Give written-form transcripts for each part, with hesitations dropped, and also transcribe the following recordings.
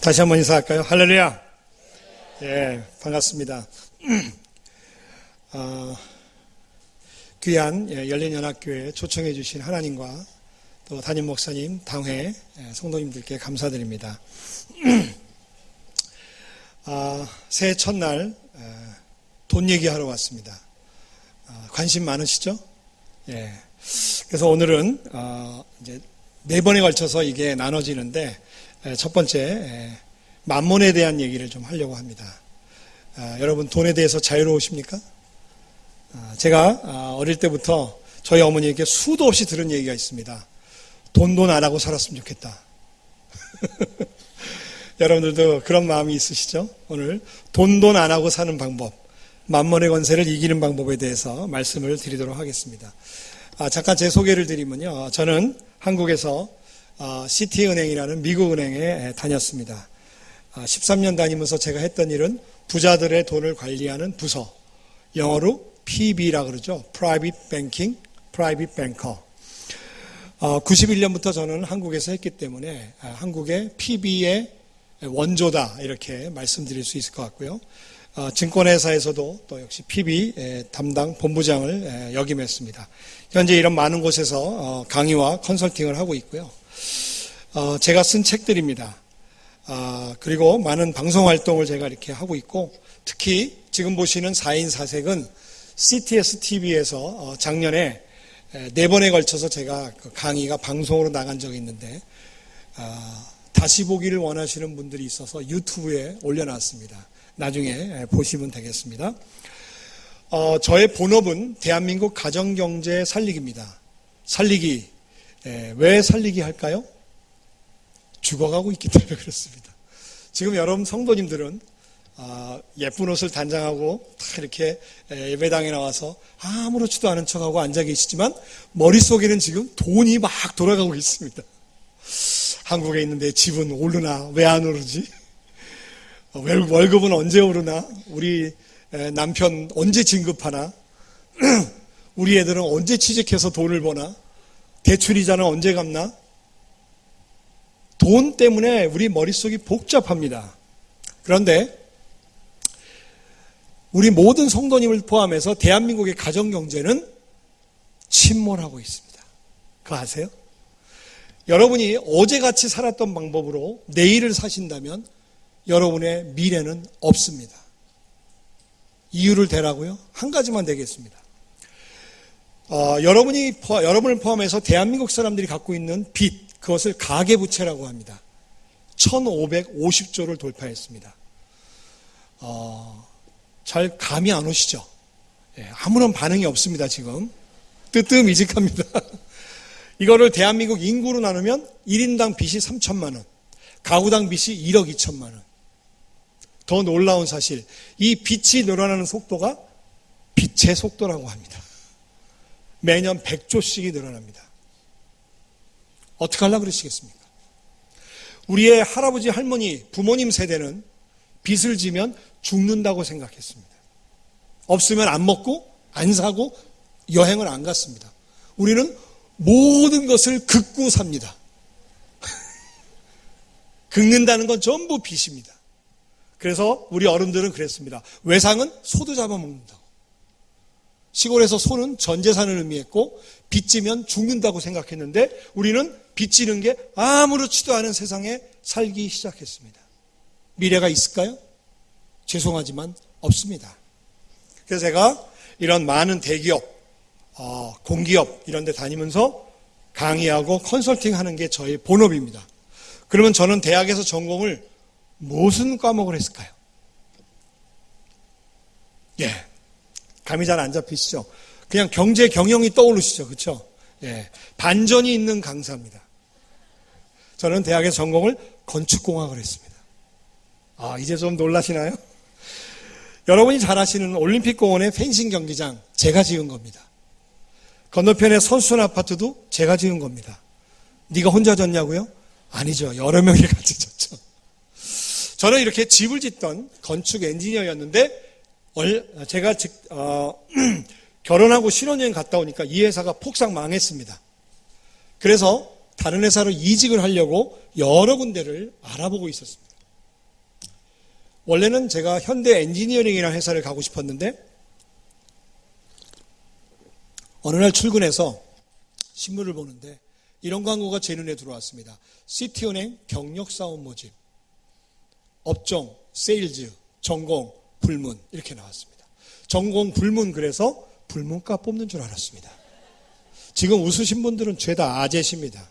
다시 한번 인사할까요? 할렐루야. 예, 반갑습니다. 귀한 열린연합교회에 초청해 주신 하나님과 또 담임 목사님, 당회, 성도님들께 감사드립니다. 새해 첫날 돈 얘기하러 왔습니다. 관심 많으시죠? 예. 그래서 오늘은 이제 4번에 걸쳐서 이게 나눠지는데 첫 번째 만몬에 대한 얘기를 좀 하려고 합니다. 여러분 돈에 대해서 자유로우십니까? 제가 어릴 때부터 저희 어머니에게 수도 없이 들은 얘기가 있습니다. 돈 안 하고 살았으면 좋겠다. 여러분들도 그런 마음이 있으시죠? 오늘 돈 안 하고 사는 방법, 만몬의 권세를 이기는 방법에 대해서 말씀을 드리도록 하겠습니다. 잠깐 제 소개를 드리면요. 저는 한국에서 시티은행이라는 미국 은행에 다녔습니다. 13년 다니면서 제가 했던 일은 부자들의 돈을 관리하는 부서, 영어로 PB라고 그러죠. Private Banking, Private Banker. 91년부터 저는 한국에서 했기 때문에 한국의 PB의 원조다 이렇게 말씀드릴 수 있을 것 같고요. 증권회사에서도 또 역시 PB 담당 본부장을 역임했습니다. 현재 이런 많은 곳에서 강의와 컨설팅을 하고 있고요. 제가 쓴 책들입니다. 그리고 많은 방송 활동을 제가 이렇게 하고 있고, 특히 지금 보시는 4인 4색은 CTS TV에서 작년에 4번에 걸쳐서 제가 강의가 방송으로 나간 적이 있는데, 다시 보기를 원하시는 분들이 있어서 유튜브에 올려놨습니다. 나중에 보시면 되겠습니다. 저의 본업은 대한민국 가정경제 살리기입니다. 살리기. 왜 살리기 할까요? 죽어가고 있기 때문에 그렇습니다. 지금 여러분 성도님들은 예쁜 옷을 단장하고 다 이렇게 예배당에 나와서 아무렇지도 않은 척하고 앉아 계시지만 머릿속에는 지금 돈이 막 돌아가고 있습니다. 한국에 있는데 집은 오르나 왜 안 오르지? 월급은 언제 오르나? 우리 남편 언제 진급하나? 우리 애들은 언제 취직해서 돈을 버나? 대출이자는 언제 갚나? 돈 때문에 우리 머릿속이 복잡합니다. 그런데 우리 모든 성도님을 포함해서 대한민국의 가정경제는 침몰하고 있습니다. 그거 아세요? 여러분이 어제같이 살았던 방법으로 내일을 사신다면 여러분의 미래는 없습니다. 이유를 대라고요? 한 가지만 되겠습니다. 여러분을 포함해서 대한민국 사람들이 갖고 있는 빚, 그것을 가계부채라고 합니다. 1550조를 돌파했습니다. 잘 감이 안 오시죠? 아무런 반응이 없습니다, 지금. 뜨뜻미직합니다. 이거를 대한민국 인구로 나누면 1인당 빚이 3천만 원, 가구당 빚이 1억 2천만 원. 더 놀라운 사실, 이 빚이 늘어나는 속도가 빛의 속도라고 합니다. 매년 100조씩이 늘어납니다. 어떻게 하려고 그러시겠습니까? 우리의 할아버지, 할머니, 부모님 세대는 빚을 지면 죽는다고 생각했습니다. 없으면 안 먹고, 안 사고, 여행을 안 갔습니다. 우리는 모든 것을 긁고 삽니다. 긁는다는 건 전부 빚입니다. 그래서 우리 어른들은 그랬습니다. 외상은 소도 잡아먹는다고. 시골에서 소는 전 재산을 의미했고 빚지면 죽는다고 생각했는데 우리는 빚지는 게 아무렇지도 않은 세상에 살기 시작했습니다. 미래가 있을까요? 죄송하지만 없습니다. 그래서 제가 이런 많은 대기업, 공기업 이런 데 다니면서 강의하고 컨설팅하는 게 저의 본업입니다. 그러면 저는 대학에서 전공을 무슨 과목을 했을까요? 감이 잘 안 잡히시죠? 그냥 경제 경영이 떠오르시죠? 그렇죠? 반전이 있는 강사입니다. 저는 대학에서 전공을 건축공학을 했습니다. 이제 좀 놀라시나요? 여러분이 잘 아시는 올림픽공원의 펜싱 경기장 제가 지은 겁니다. 건너편의 선수촌 아파트도 제가 지은 겁니다. 네가 혼자 졌냐고요? 아니죠. 여러 명이 같이 졌죠. 저는 이렇게 집을 짓던 건축 엔지니어였는데 제가 결혼하고 신혼여행 갔다 오니까 이 회사가 폭삭 망했습니다. 그래서 다른 회사로 이직을 하려고 여러 군데를 알아보고 있었습니다. 원래는 제가 현대 엔지니어링이라는 회사를 가고 싶었는데 어느 날 출근해서 신문을 보는데 이런 광고가 제 눈에 들어왔습니다. 시티은행 경력사원 모집, 업종, 세일즈, 전공, 불문 이렇게 나왔습니다. 전공, 불문 그래서 불문과 뽑는 줄 알았습니다. 지금 웃으신 분들은 죄다 아재십니다.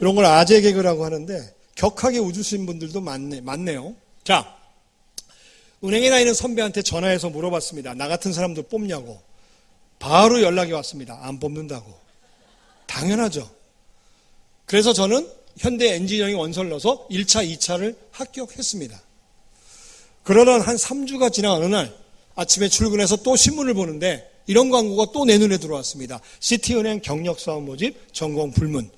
이런 걸 아재 개그라고 하는데 격하게 웃으신 분들도 많네요. 자, 은행에 나 있는 선배한테 전화해서 물어봤습니다. 나 같은 사람도 뽑냐고. 바로 연락이 왔습니다. 안 뽑는다고. 당연하죠. 그래서 저는 현대 엔지니어링 원서를 넣어서 1차, 2차를 합격했습니다. 그러던 한 3주가 지난 어느 날 아침에 출근해서 또 신문을 보는데 이런 광고가 또 내 눈에 들어왔습니다. 시티은행 경력사원 모집 전공 불문.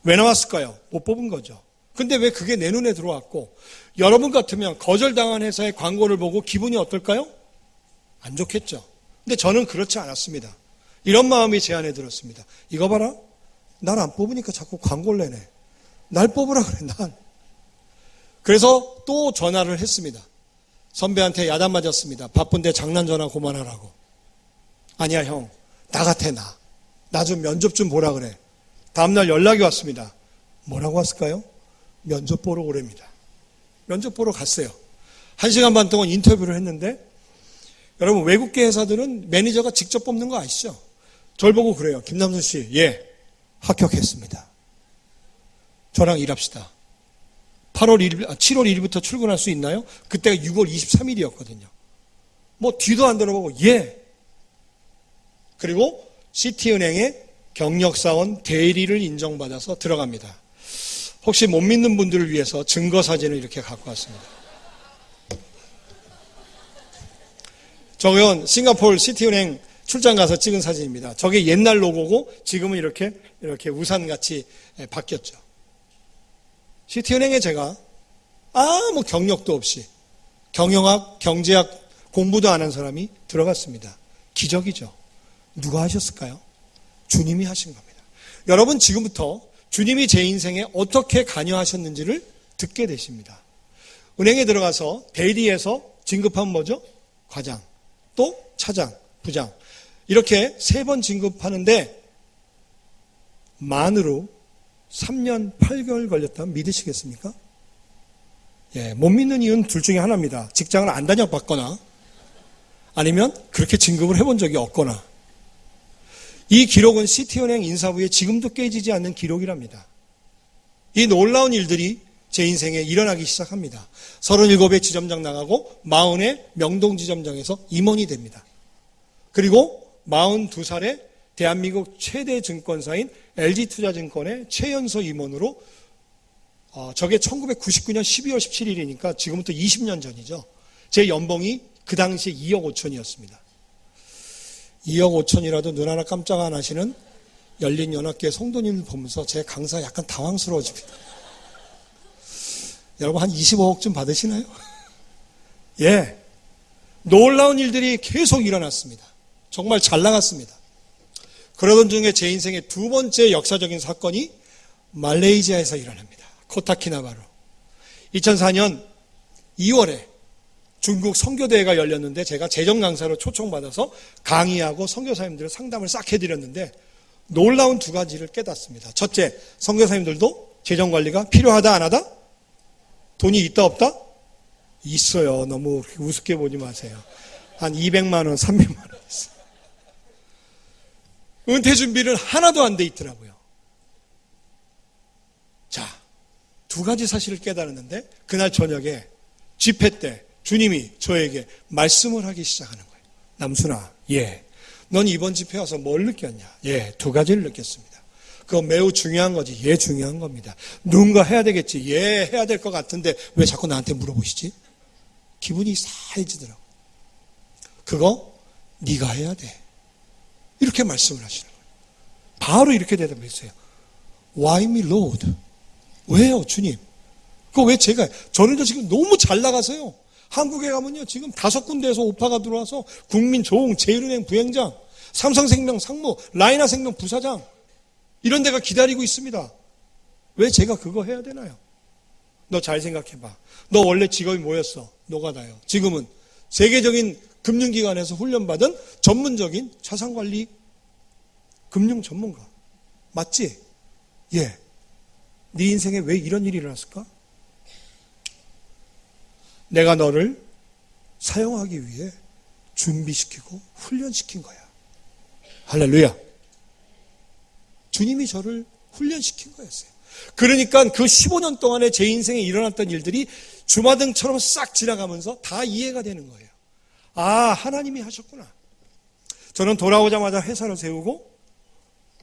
왜 나왔을까요? 못 뽑은 거죠. 근데 왜 그게 내 눈에 들어왔고 여러분 같으면 거절당한 회사의 광고를 보고 기분이 어떨까요? 안 좋겠죠. 근데 저는 그렇지 않았습니다. 이런 마음이 제 안에 들었습니다. 이거 봐라. 날 안 뽑으니까 자꾸 광고를 내네. 날 뽑으라 그래, 난. 그래서 또 전화를 했습니다. 선배한테 야단 맞았습니다. 바쁜데 장난 전화 그만하라고. 아니야, 형. 나 같아, 나. 나 좀 면접 좀 보라 그래. 다음날 연락이 왔습니다. 뭐라고 왔을까요? 면접 보러 오랍니다. 면접 보러 갔어요. 1시간 반 동안 인터뷰를 했는데 여러분 외국계 회사들은 매니저가 직접 뽑는 거 아시죠? 저를 보고 그래요. 김남순 씨, 예, 합격했습니다. 저랑 일합시다. 7월 1일부터 출근할 수 있나요? 그때가 6월 23일이었거든요. 뭐 뒤도 안 들어보고 예. 그리고 시티은행의 경력사원 대리를 인정받아서 들어갑니다. 혹시 못 믿는 분들을 위해서 증거 사진을 이렇게 갖고 왔습니다. 저건 싱가포르 시티은행 출장 가서 찍은 사진입니다. 저게 옛날 로고고 지금은 이렇게 우산같이 바뀌었죠. 시티은행에 제가 아무 경력도 없이 경영학, 경제학 공부도 안 한 사람이 들어갔습니다. 기적이죠. 누가 하셨을까요? 주님이 하신 겁니다. 여러분 지금부터 주님이 제 인생에 어떻게 관여하셨는지를 듣게 되십니다. 은행에 들어가서 대리에서 진급하면 뭐죠? 과장, 또 차장, 부장 이렇게 3번 진급하는데 만으로 3년 8개월 걸렸다면 믿으시겠습니까? 예, 못 믿는 이유는 둘 중에 하나입니다. 직장을 안 다녀봤거나 아니면 그렇게 진급을 해본 적이 없거나. 이 기록은 시티은행 인사부에 지금도 깨지지 않는 기록이랍니다. 이 놀라운 일들이 제 인생에 일어나기 시작합니다. 37에 지점장 나가고 40에 명동지점장에서 임원이 됩니다. 그리고 42살에 대한민국 최대 증권사인 LG투자증권의 최연소 임원으로 저게 1999년 12월 17일이니까 지금부터 20년 전이죠. 제 연봉이 그 당시에 2억 5천이었습니다. 2억 5천이라도 눈 하나 깜짝 안 하시는 열린연합계 성도님을 보면서 제 강사 약간 당황스러워집니다. 여러분 한 25억쯤 받으시나요? 예, 놀라운 일들이 계속 일어났습니다. 정말 잘 나갔습니다. 그러던 중에 제 인생의 두 번째 역사적인 사건이 말레이시아에서 일어납니다. 코타키나바루. 2004년 2월에 중국 선교대회가 열렸는데 제가 재정 강사로 초청받아서 강의하고 선교사님들 상담을 싹 해드렸는데 놀라운 두 가지를 깨닫습니다. 첫째, 선교사님들도 재정 관리가 필요하다 안 하다? 돈이 있다 없다? 있어요. 너무 우습게 보지 마세요. 한 200만 원, 300만 원 있어요. 은퇴 준비는 하나도 안 돼 있더라고요. 자, 두 가지 사실을 깨달았는데 그날 저녁에 집회 때 주님이 저에게 말씀을 하기 시작하는 거예요. 남순아, 예, 넌 이번 집회 와서 뭘 느꼈냐? 예, 두 가지를 느꼈습니다. 그거 매우 중요한 거지. 예, 중요한 겁니다. 누군가 해야 되겠지. 예, 해야 될 것 같은데 왜 자꾸 나한테 물어보시지? 기분이 싸해지더라고. 그거 네가 해야 돼. 이렇게 말씀을 하시는 거예요. 바로 이렇게 대답했어요. Why me, Lord? 왜요, 주님? 그거 왜 제가, 저는 지금 너무 잘 나가서요. 한국에 가면요, 지금 5군데에서 오파가 들어와서 국민조응, 제일은행 부행장, 삼성생명 상무, 라이나생명 부사장, 이런 데가 기다리고 있습니다. 왜 제가 그거 해야 되나요? 너 잘 생각해봐. 너 원래 직업이 뭐였어? 노가다요. 지금은 세계적인 금융기관에서 훈련받은 전문적인 자산관리 금융 전문가. 맞지? 예. 네 인생에 왜 이런 일이 일어났을까? 내가 너를 사용하기 위해 준비시키고 훈련시킨 거야. 할렐루야. 주님이 저를 훈련시킨 거였어요. 그러니까 그 15년 동안에 제 인생에 일어났던 일들이 주마등처럼 싹 지나가면서 다 이해가 되는 거예요. 아, 하나님이 하셨구나. 저는 돌아오자마자 회사를 세우고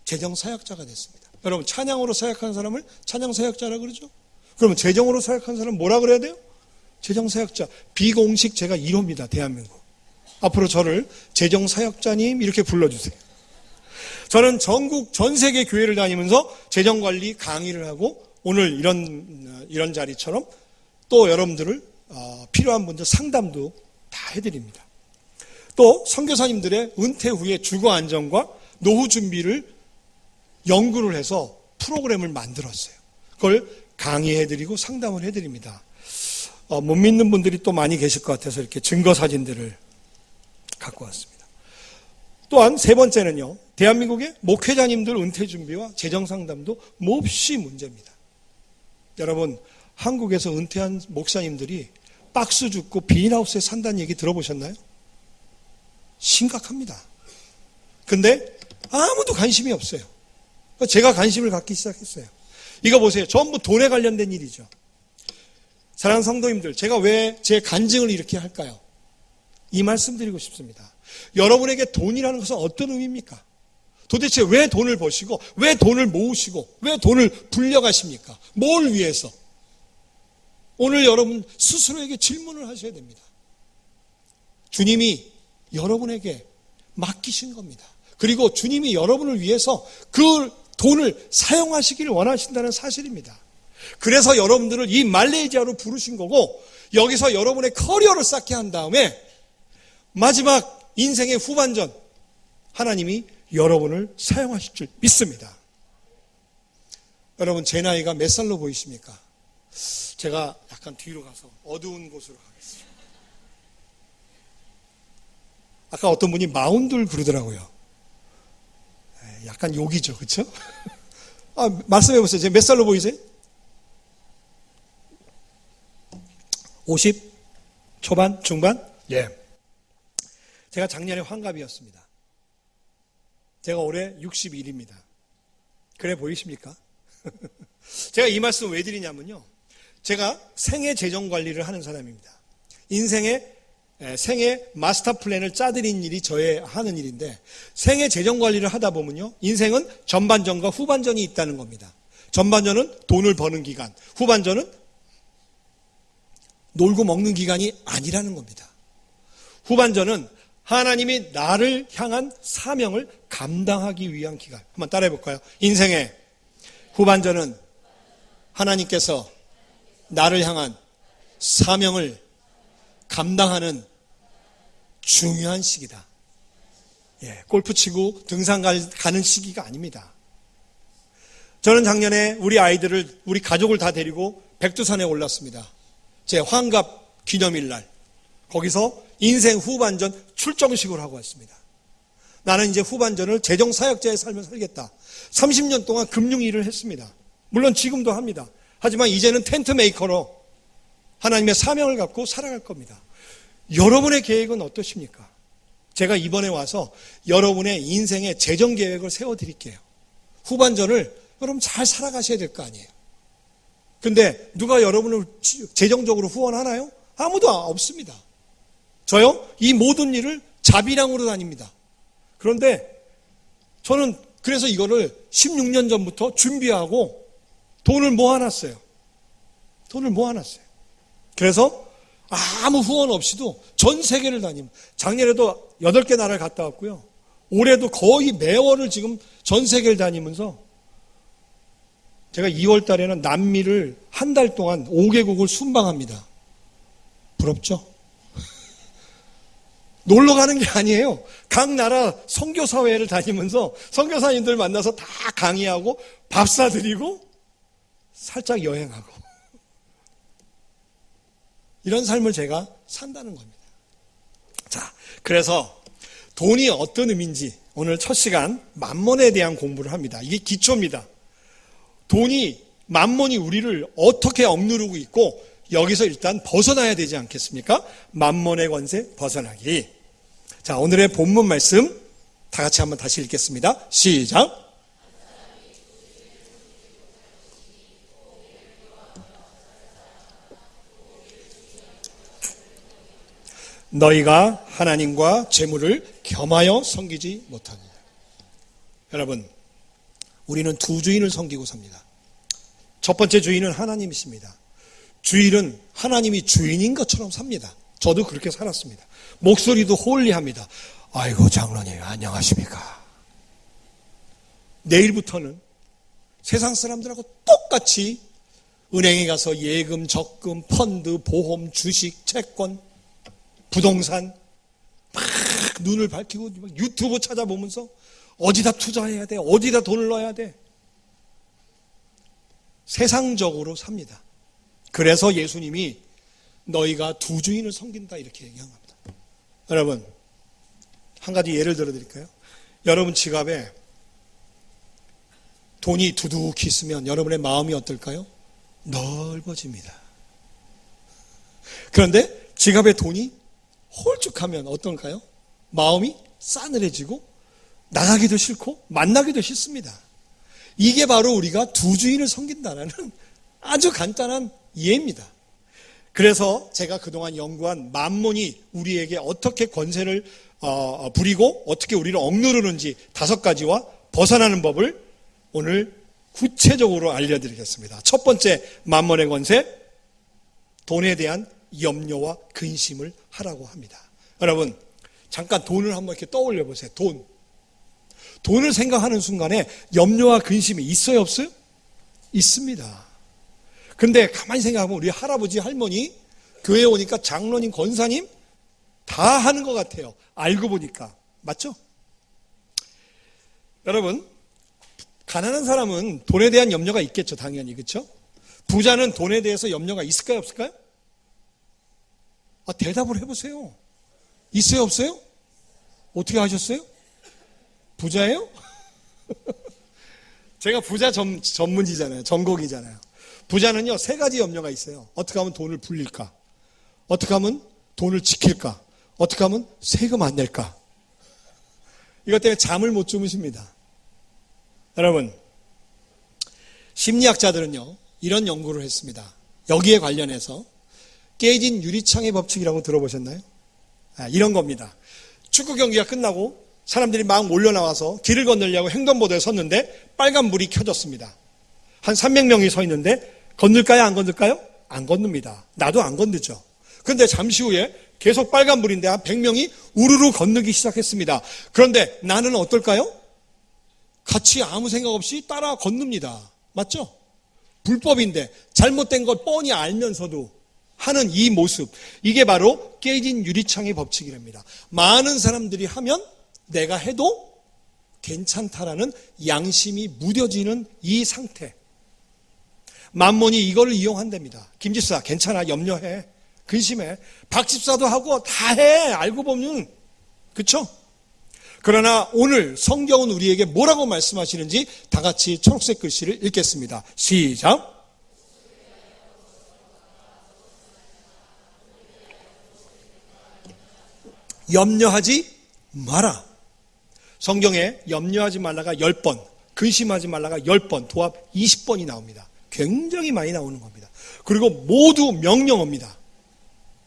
재정사역자가 됐습니다. 여러분, 찬양으로 사역한 사람을 찬양사역자라고 그러죠? 그러면 재정으로 사역한 사람은 뭐라 그래야 돼요? 재정사역자. 비공식 제가 1호입니다. 대한민국. 앞으로 저를 재정사역자님 이렇게 불러주세요. 저는 전국 전 세계 교회를 다니면서 재정관리 강의를 하고 오늘 이런 자리처럼 또 여러분들을 필요한 분들 상담도 다 해드립니다. 또 선교사님들의 은퇴 후에 주거 안정과 노후 준비를 연구를 해서 프로그램을 만들었어요. 그걸 강의해드리고 상담을 해드립니다. 못 믿는 분들이 또 많이 계실 것 같아서 이렇게 증거 사진들을 갖고 왔습니다. 또한 세 번째는요, 대한민국의 목회자님들 은퇴 준비와 재정 상담도 몹시 문제입니다. 여러분, 한국에서 은퇴한 목사님들이 박스 줍고 비닐하우스에 산다는 얘기 들어보셨나요? 심각합니다. 근데 아무도 관심이 없어요. 제가 관심을 갖기 시작했어요. 이거 보세요. 전부 돈에 관련된 일이죠. 사랑하는 성도님들, 제가 왜 제 간증을 이렇게 할까요? 이 말씀 드리고 싶습니다. 여러분에게 돈이라는 것은 어떤 의미입니까? 도대체 왜 돈을 버시고, 왜 돈을 모으시고, 왜 돈을 불려가십니까? 뭘 위해서? 오늘 여러분 스스로에게 질문을 하셔야 됩니다. 주님이 여러분에게 맡기신 겁니다. 그리고 주님이 여러분을 위해서 그 돈을 사용하시기를 원하신다는 사실입니다. 그래서 여러분들을 이 말레이시아로 부르신 거고, 여기서 여러분의 커리어를 쌓게 한 다음에 마지막 인생의 후반전 하나님이 여러분을 사용하실 줄 믿습니다. 여러분, 제 나이가 몇 살로 보이십니까? 제가 약간 뒤로 가서 어두운 곳으로 가겠습니다. 아까 어떤 분이 42 그러더라고요. 약간 욕이죠, 그렇죠? 말씀해 보세요. 제가 몇 살로 보이세요? 50? 초반? 중반? 예. 제가 작년에 환갑이었습니다. 제가 올해 61입니다. 그래 보이십니까? 제가 이 말씀 왜 드리냐면요. 제가 생애 재정 관리를 하는 사람입니다. 생애 마스터 플랜을 짜드린 일이 저의 하는 일인데, 생애 재정 관리를 하다 보면요, 인생은 전반전과 후반전이 있다는 겁니다. 전반전은 돈을 버는 기간, 후반전은 놀고 먹는 기간이 아니라는 겁니다. 후반전은 하나님이 나를 향한 사명을 감당하기 위한 기간. 한번 따라해 볼까요? 인생의 후반전은 하나님께서 나를 향한 사명을 감당하는 중요한 시기다. 예, 골프 치고 등산 가는 시기가 아닙니다. 저는 작년에 우리 가족을 다 데리고 백두산에 올랐습니다. 제 환갑 기념일 날. 거기서 인생 후반전 출정식을 하고 왔습니다. 나는 이제 후반전을 재정사역자의 삶을 살겠다. 30년 동안 금융 일을 했습니다. 물론 지금도 합니다. 하지만 이제는 텐트 메이커로 하나님의 사명을 갖고 살아갈 겁니다. 여러분의 계획은 어떠십니까? 제가 이번에 와서 여러분의 인생의 재정 계획을 세워드릴게요. 후반전을 여러분 잘 살아가셔야 될 거 아니에요. 근데 누가 여러분을 재정적으로 후원하나요? 아무도 없습니다. 저요? 이 모든 일을 자비랑으로 다닙니다. 그런데 저는 그래서 이거를 16년 전부터 준비하고 돈을 모아놨어요. 그래서 아무 후원 없이도 전 세계를 다닙니다. 작년에도 8개 나라를 갔다 왔고요. 올해도 거의 매월을 지금 전 세계를 다니면서 제가 2월 달에는 남미를 한 달 동안 5개국을 순방합니다. 부럽죠? 놀러 가는 게 아니에요. 각 나라 선교사회를 다니면서 선교사님들 만나서 다 강의하고 밥 사드리고 살짝 여행하고. 이런 삶을 제가 산다는 겁니다. 자, 그래서 돈이 어떤 의미인지 오늘 첫 시간 만몬에 대한 공부를 합니다. 이게 기초입니다. 만몬이 우리를 어떻게 억누르고 있고 여기서 일단 벗어나야 되지 않겠습니까? 만몬의 권세 벗어나기. 자, 오늘의 본문 말씀 다 같이 한번 다시 읽겠습니다. 시작. 너희가 하나님과 재물을 겸하여 섬기지 못하느냐. 여러분, 우리는 두 주인을 섬기고 삽니다. 첫 번째 주인은 하나님이십니다. 주인은 하나님이 주인인 것처럼 삽니다. 저도 그렇게 살았습니다. 목소리도 홀리합니다. 아이고 장로님 안녕하십니까. 내일부터는 세상 사람들하고 똑같이 은행에 가서 예금, 적금, 펀드, 보험, 주식, 채권, 부동산 막 눈을 밝히고 유튜브 찾아보면서 어디다 투자해야 돼? 어디다 돈을 넣어야 돼? 세상적으로 삽니다. 그래서 예수님이 너희가 두 주인을 섬긴다 이렇게 얘기한 겁니다. 여러분, 한 가지 예를 들어 드릴까요? 여러분 지갑에 돈이 두둑히 있으면 여러분의 마음이 어떨까요? 넓어집니다. 그런데 지갑에 돈이 홀쭉하면 어떤가요? 마음이 싸늘해지고 나가기도 싫고 만나기도 싫습니다. 이게 바로 우리가 두 주인을 섬긴다는 아주 간단한 이해입니다. 그래서 제가 그동안 연구한 만몬이 우리에게 어떻게 권세를 부리고 어떻게 우리를 억누르는지 5가지와 벗어나는 법을 오늘 구체적으로 알려드리겠습니다. 첫 번째 만몬의 권세, 돈에 대한 염려와 근심을 하라고 합니다. 여러분, 잠깐 돈을 한번 이렇게 떠올려 보세요. 돈을 생각하는 순간에 염려와 근심이 있어요, 없어요? 있습니다. 근데 가만히 생각하면 우리 할아버지, 할머니, 교회에 오니까 장로님, 권사님 다 하는 것 같아요. 알고 보니까. 맞죠? 여러분, 가난한 사람은 돈에 대한 염려가 있겠죠, 당연히. 그렇죠? 부자는 돈에 대해서 염려가 있을까요, 없을까요? 대답을 해보세요. 있어요, 없어요? 어떻게 하셨어요? 부자예요? 제가 부자 전문지잖아요. 전공이잖아요. 부자는요, 3가지 염려가 있어요. 어떻게 하면 돈을 불릴까? 어떻게 하면 돈을 지킬까? 어떻게 하면 세금 안 낼까? 이것 때문에 잠을 못 주무십니다. 여러분, 심리학자들은요, 이런 연구를 했습니다. 여기에 관련해서 깨진 유리창의 법칙이라고 들어보셨나요? 이런 겁니다. 축구 경기가 끝나고 사람들이 막 몰려나와서 길을 건너려고 횡단보도에 섰는데 빨간불이 켜졌습니다. 한 300명이 서 있는데 건널까요? 안 건널까요? 안 건넙니다. 나도 안 건너죠. 그런데 잠시 후에 계속 빨간불인데 한 100명이 우르르 건너기 시작했습니다. 그런데 나는 어떨까요? 같이 아무 생각 없이 따라 건넙니다. 맞죠? 불법인데 잘못된 걸 뻔히 알면서도 하는 이 모습, 이게 바로 깨진 유리창의 법칙이랍니다. 많은 사람들이 하면 내가 해도 괜찮다라는 양심이 무뎌지는 이 상태. 만몬이 이거를 이용한답니다. 김집사 괜찮아, 염려해, 근심해. 박집사도 하고 다 해, 알고 보면. 그렇죠? 그러나 오늘 성경은 우리에게 뭐라고 말씀하시는지 다 같이 초록색 글씨를 읽겠습니다. 시작. 염려하지 마라. 성경에 염려하지 말라가 10번, 근심하지 말라가 10번, 도합 20번이 나옵니다. 굉장히 많이 나오는 겁니다. 그리고 모두 명령어입니다.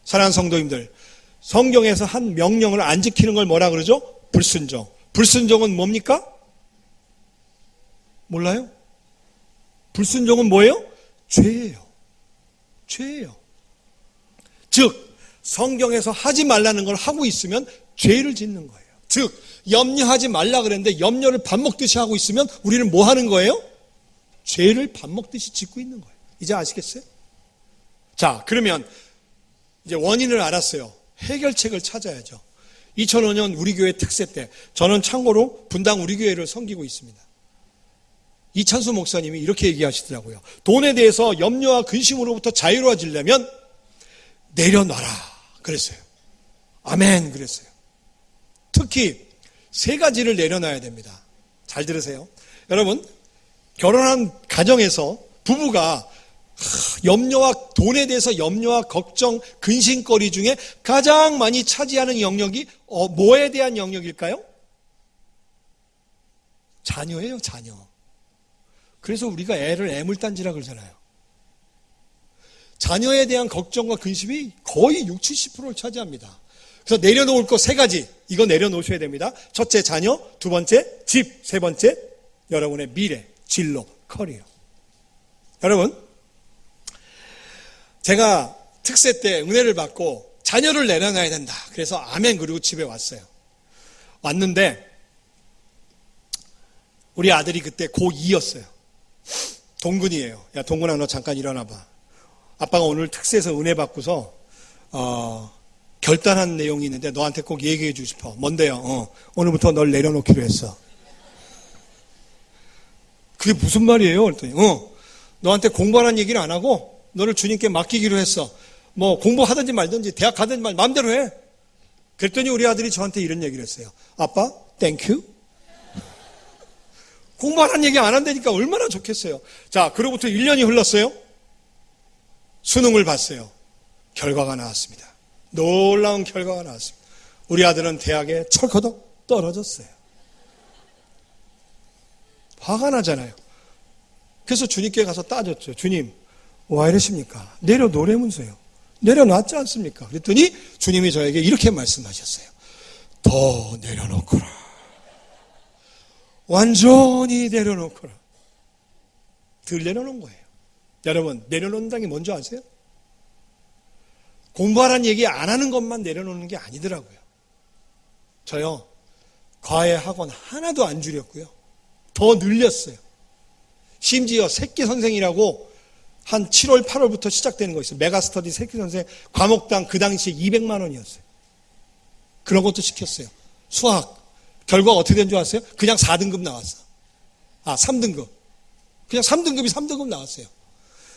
사랑하는 성도님들, 성경에서 한 명령을 안 지키는 걸 뭐라 그러죠? 불순종. 불순종은 뭡니까? 몰라요? 불순종은 뭐예요? 죄예요. 죄예요. 즉, 성경에서 하지 말라는 걸 하고 있으면 죄를 짓는 거예요. 즉, 염려하지 말라 그랬는데 염려를 밥 먹듯이 하고 있으면 우리는 뭐 하는 거예요? 죄를 밥 먹듯이 짓고 있는 거예요. 이제 아시겠어요? 자, 그러면 이제 원인을 알았어요. 해결책을 찾아야죠. 2005년 우리 교회 특세 때, 저는 참고로 분당 우리 교회를 섬기고 있습니다. 이찬수 목사님이 이렇게 얘기하시더라고요. 돈에 대해서 염려와 근심으로부터 자유로워지려면 내려놔라 그랬어요. 아멘 그랬어요. 특히 3가지를 내려놔야 됩니다. 잘 들으세요. 여러분, 결혼한 가정에서 부부가 염려와 돈에 대해서 염려와 걱정, 근심거리 중에 가장 많이 차지하는 영역이 뭐에 대한 영역일까요? 자녀예요, 자녀. 그래서 우리가 애를 애물단지라 그러잖아요. 자녀에 대한 걱정과 근심이 거의 60~70%를 차지합니다. 그래서 내려놓을 거 3가지, 이거 내려놓으셔야 됩니다. 첫째, 자녀. 2번째, 집. 3번째, 여러분의 미래, 진로, 커리어. 여러분, 제가 특세 때 은혜를 받고 자녀를 내려놔야 된다. 그래서 아멘 그리고 집에 왔어요. 왔는데 우리 아들이 그때 고2였어요. 동근이에요. 야, 동근아, 너 잠깐 일어나봐. 아빠가 오늘 특세에서 은혜 받고서 결단한 내용이 있는데 너한테 꼭 얘기해 주고 싶어. 뭔데요? 오늘부터 널 내려놓기로 했어. 그게 무슨 말이에요? 그랬더니 너한테 공부하라는 얘기를 안 하고 너를 주님께 맡기기로 했어. 뭐 공부하든지 말든지 대학 가든지 마음대로 해. 그랬더니 우리 아들이 저한테 이런 얘기를 했어요. 아빠, 땡큐. 공부하라는 얘기 안 한다니까 얼마나 좋겠어요. 자, 그로부터 1년이 흘렀어요. 수능을 봤어요. 결과가 나왔습니다. 놀라운 결과가 나왔습니다. 우리 아들은 대학에 철커덕 떨어졌어요. 화가 나잖아요. 그래서 주님께 가서 따졌죠. 주님, 왜 이러십니까? 내려놓으라면서요. 내려놨지 않습니까? 그랬더니 주님이 저에게 이렇게 말씀하셨어요. 더 내려놓거라. 완전히 내려놓거라. 덜 내려놓은 거예요. 여러분, 내려놓는다는 게 뭔지 아세요? 공부하라는 얘기 안 하는 것만 내려놓는 게 아니더라고요. 저요, 과외 학원 하나도 안 줄였고요. 더 늘렸어요. 심지어 새끼 선생이라고 한 7월, 8월부터 시작되는 거 있어요. 메가스터디 새끼 선생 과목당 그 당시에 200만 원이었어요. 그런 것도 시켰어요. 수학. 결과가 어떻게 된 줄 아세요? 그냥 4등급 나왔어. 3등급. 그냥 3등급이 3등급 나왔어요.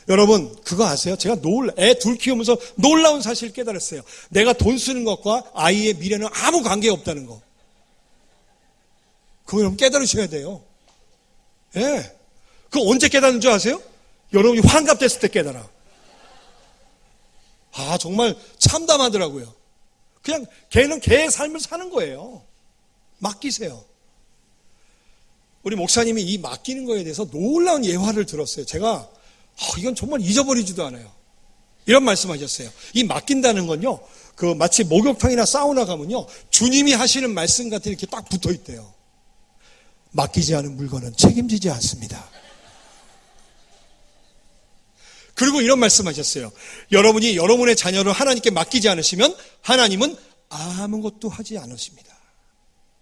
여러분, 그거 아세요? 제가 애 둘 키우면서 놀라운 사실을 깨달았어요. 내가 돈 쓰는 것과 아이의 미래는 아무 관계가 없다는 거. 그거 여러분 깨달으셔야 돼요. 예. 그거 언제 깨닫는 줄 아세요? 여러분이 환갑됐을 때 깨달아. 정말 참담하더라고요. 그냥 걔는 걔의 삶을 사는 거예요. 맡기세요. 우리 목사님이 이 맡기는 거에 대해서 놀라운 예화를 들었어요. 제가 이건 정말 잊어버리지도 않아요. 이런 말씀하셨어요. 이 맡긴다는 건요, 마치 목욕탕이나 사우나 가면요, 주님이 하시는 말씀 같은 이렇게 딱 붙어 있대요. 맡기지 않은 물건은 책임지지 않습니다. 그리고 이런 말씀하셨어요. 여러분이 여러분의 자녀를 하나님께 맡기지 않으시면 하나님은 아무것도 하지 않으십니다.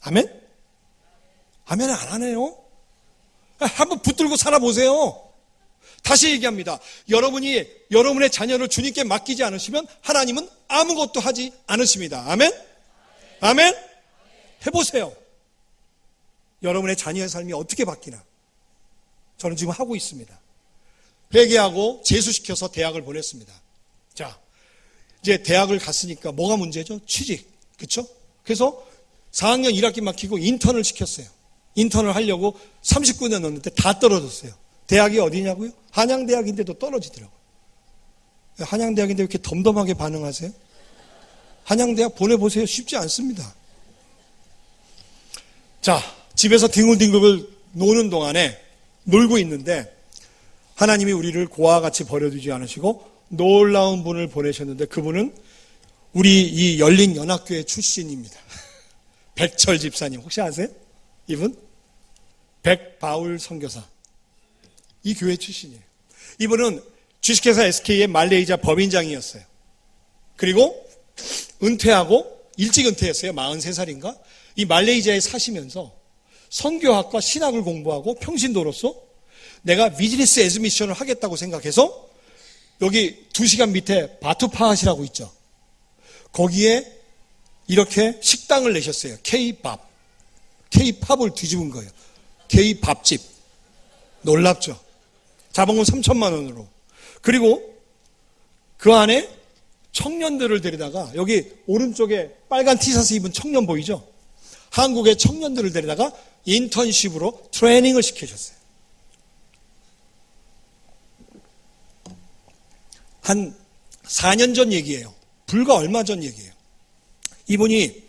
아멘? 아멘은 안 하네요. 한번 붙들고 살아보세요. 다시 얘기합니다. 여러분이 여러분의 자녀를 주님께 맡기지 않으시면 하나님은 아무것도 하지 않으십니다. 아멘? 아멘? 해보세요. 여러분의 자녀의 삶이 어떻게 바뀌나? 저는 지금 하고 있습니다. 회개하고 재수시켜서 대학을 보냈습니다. 자, 이제 대학을 갔으니까 뭐가 문제죠? 취직. 그렇죠? 그래서 4학년 1학기 막히고 인턴을 시켰어요. 인턴을 하려고 30군데 넣었는데 다 떨어졌어요. 대학이 어디냐고요? 한양대학인데도 떨어지더라고요. 한양대학인데 왜 이렇게 덤덤하게 반응하세요? 한양대학 보내보세요. 쉽지 않습니다. 자, 집에서 뒹굴뒹굴 노는 동안에 놀고 있는데 하나님이 우리를 고아와 같이 버려두지 않으시고 놀라운 분을 보내셨는데 그분은 우리 이 열린연합교회 출신입니다. 백철 집사님 혹시 아세요? 이분? 백바울 선교사. 이 교회 출신이에요. 이분은 주식회사 SK의 말레이시아 법인장이었어요. 그리고 은퇴하고 일찍 은퇴했어요. 43살인가? 이 말레이시아에 사시면서 선교학과 신학을 공부하고 평신도로서 내가 비즈니스 애즈미션을 하겠다고 생각해서 여기 2시간 밑에 바투파핫이라고 있죠. 거기에 이렇게 식당을 내셨어요. K-밥. K-팝을 뒤집은 거예요. K-밥집. 놀랍죠? 자본금 3천만 원으로. 그리고 그 안에 청년들을 데리다가, 여기 오른쪽에 빨간 티셔츠 입은 청년 보이죠? 한국의 청년들을 데리다가 인턴십으로 트레이닝을 시켜줬어요. 한 4년 전 얘기예요. 불과 얼마 전 얘기예요. 이분이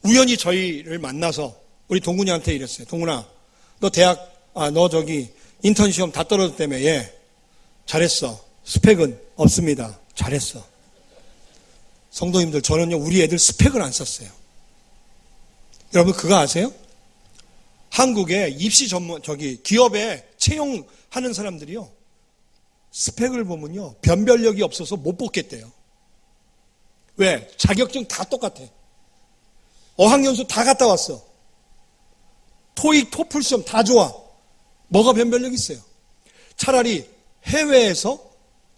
우연히 저희를 만나서 우리 동군이한테 이랬어요. 동군아, 너 저기 인턴 시험 다 떨어졌다며. 예, 잘했어. 스펙은 없습니다. 잘했어. 성도님들, 저는요 우리 애들 스펙을 안 썼어요. 여러분 그거 아세요? 한국의 입시 전문 기업에 채용하는 사람들이요, 스펙을 보면요 변별력이 없어서 못 뽑겠대요. 왜? 자격증 다 똑같아. 어학연수 다 갔다 왔어. 토익, 토플 시험 다 좋아. 뭐가 변별력이 있어요? 차라리 해외에서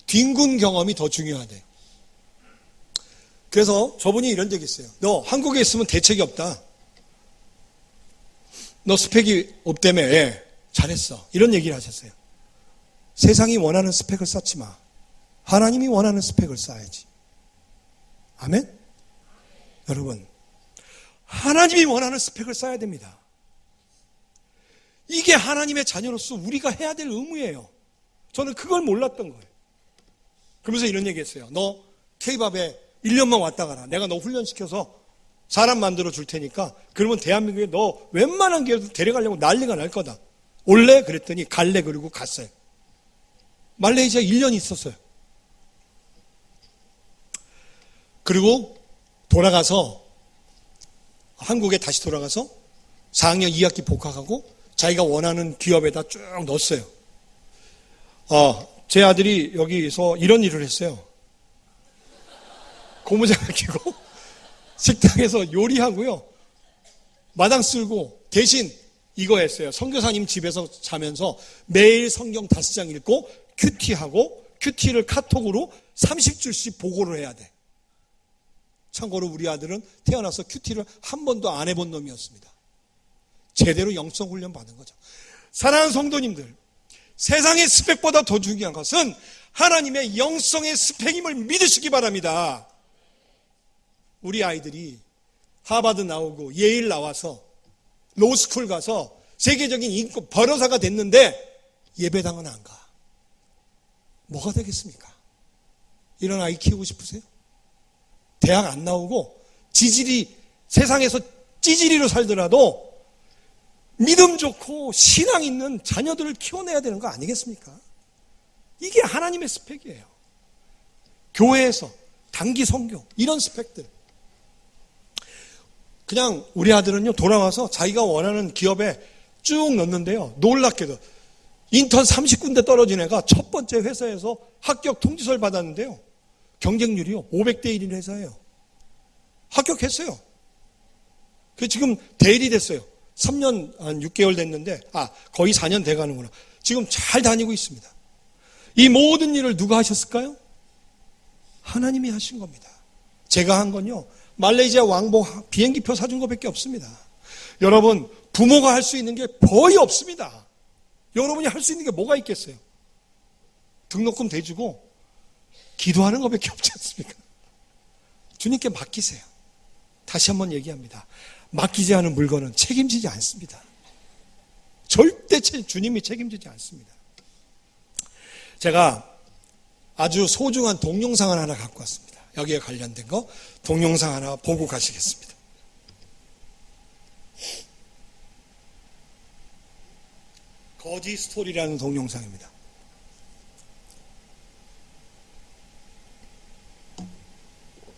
뒹군 경험이 더 중요하대. 그래서 저분이 이런 적이 있어요. 너 한국에 있으면 대책이 없다. 너 스펙이 없다며. 예, 잘했어. 이런 얘기를 하셨어요. 세상이 원하는 스펙을 쌓지 마. 하나님이 원하는 스펙을 쌓아야지. 아멘? 여러분, 하나님이 원하는 스펙을 쌓아야 됩니다. 이게 하나님의 자녀로서 우리가 해야 될 의무예요. 저는 그걸 몰랐던 거예요. 그러면서 이런 얘기 했어요. 너 K밥에 1년만 왔다 가라. 내가 너 훈련시켜서 사람 만들어 줄 테니까 그러면 대한민국에 너 웬만한 기회도 데려가려고 난리가 날 거다. 올래? 그랬더니 갈래. 그리고 갔어요. 말레이시아 1년 있었어요. 그리고 한국에 다시 돌아가서 4학년 2학기 복학하고 자기가 원하는 기업에다 쭉 넣었어요. 제 아들이 여기서 이런 일을 했어요. 고무장을 끼고 식당에서 요리하고요, 마당 쓸고 대신 이거 했어요. 선교사님 집에서 자면서 매일 성경 5장 읽고 큐티하고, 큐티를 카톡으로 30줄씩 보고를 해야 돼. 참고로 우리 아들은 태어나서 큐티를 한 번도 안 해본 놈이었습니다. 제대로 영성 훈련 받은 거죠. 사랑하는 성도님들, 세상의 스펙보다 더 중요한 것은 하나님의 영성의 스펙임을 믿으시기 바랍니다. 우리 아이들이 하버드 나오고 예일 나와서 로스쿨 가서 세계적인 인권 변호사가 됐는데 예배당은 안 가. 뭐가 되겠습니까? 이런 아이 키우고 싶으세요? 대학 안 나오고 세상에서 찌질이로 살더라도 믿음 좋고 신앙 있는 자녀들을 키워내야 되는 거 아니겠습니까? 이게 하나님의 스펙이에요. 교회에서 단기 선교, 이런 스펙들. 그냥 우리 아들은요, 돌아와서 자기가 원하는 기업에 쭉 넣는데요, 놀랍게도 인턴 30군데 떨어진 애가 첫 번째 회사에서 합격 통지서를 받았는데요, 경쟁률이요 500대 1인 회사예요. 합격했어요. 그 지금 대일이 됐어요. 3년 한 6개월 됐는데, 거의 4년 돼가는구나. 지금 잘 다니고 있습니다. 이 모든 일을 누가 하셨을까요? 하나님이 하신 겁니다. 제가 한 건요, 말레이시아 왕복 비행기표 사준 것밖에 없습니다. 여러분, 부모가 할 수 있는 게 거의 없습니다. 여러분이 할 수 있는 게 뭐가 있겠어요? 등록금 대주고 기도하는 것밖에 없지 않습니까? 주님께 맡기세요. 다시 한번 얘기합니다. 맡기지 않은 물건은 책임지지 않습니다. 절대 주님이 책임지지 않습니다. 제가 아주 소중한 동영상을 하나 갖고 왔습니다. 여기에 관련된 거 동영상 하나 보고 가시겠습니다. 거지 스토리라는 동영상입니다.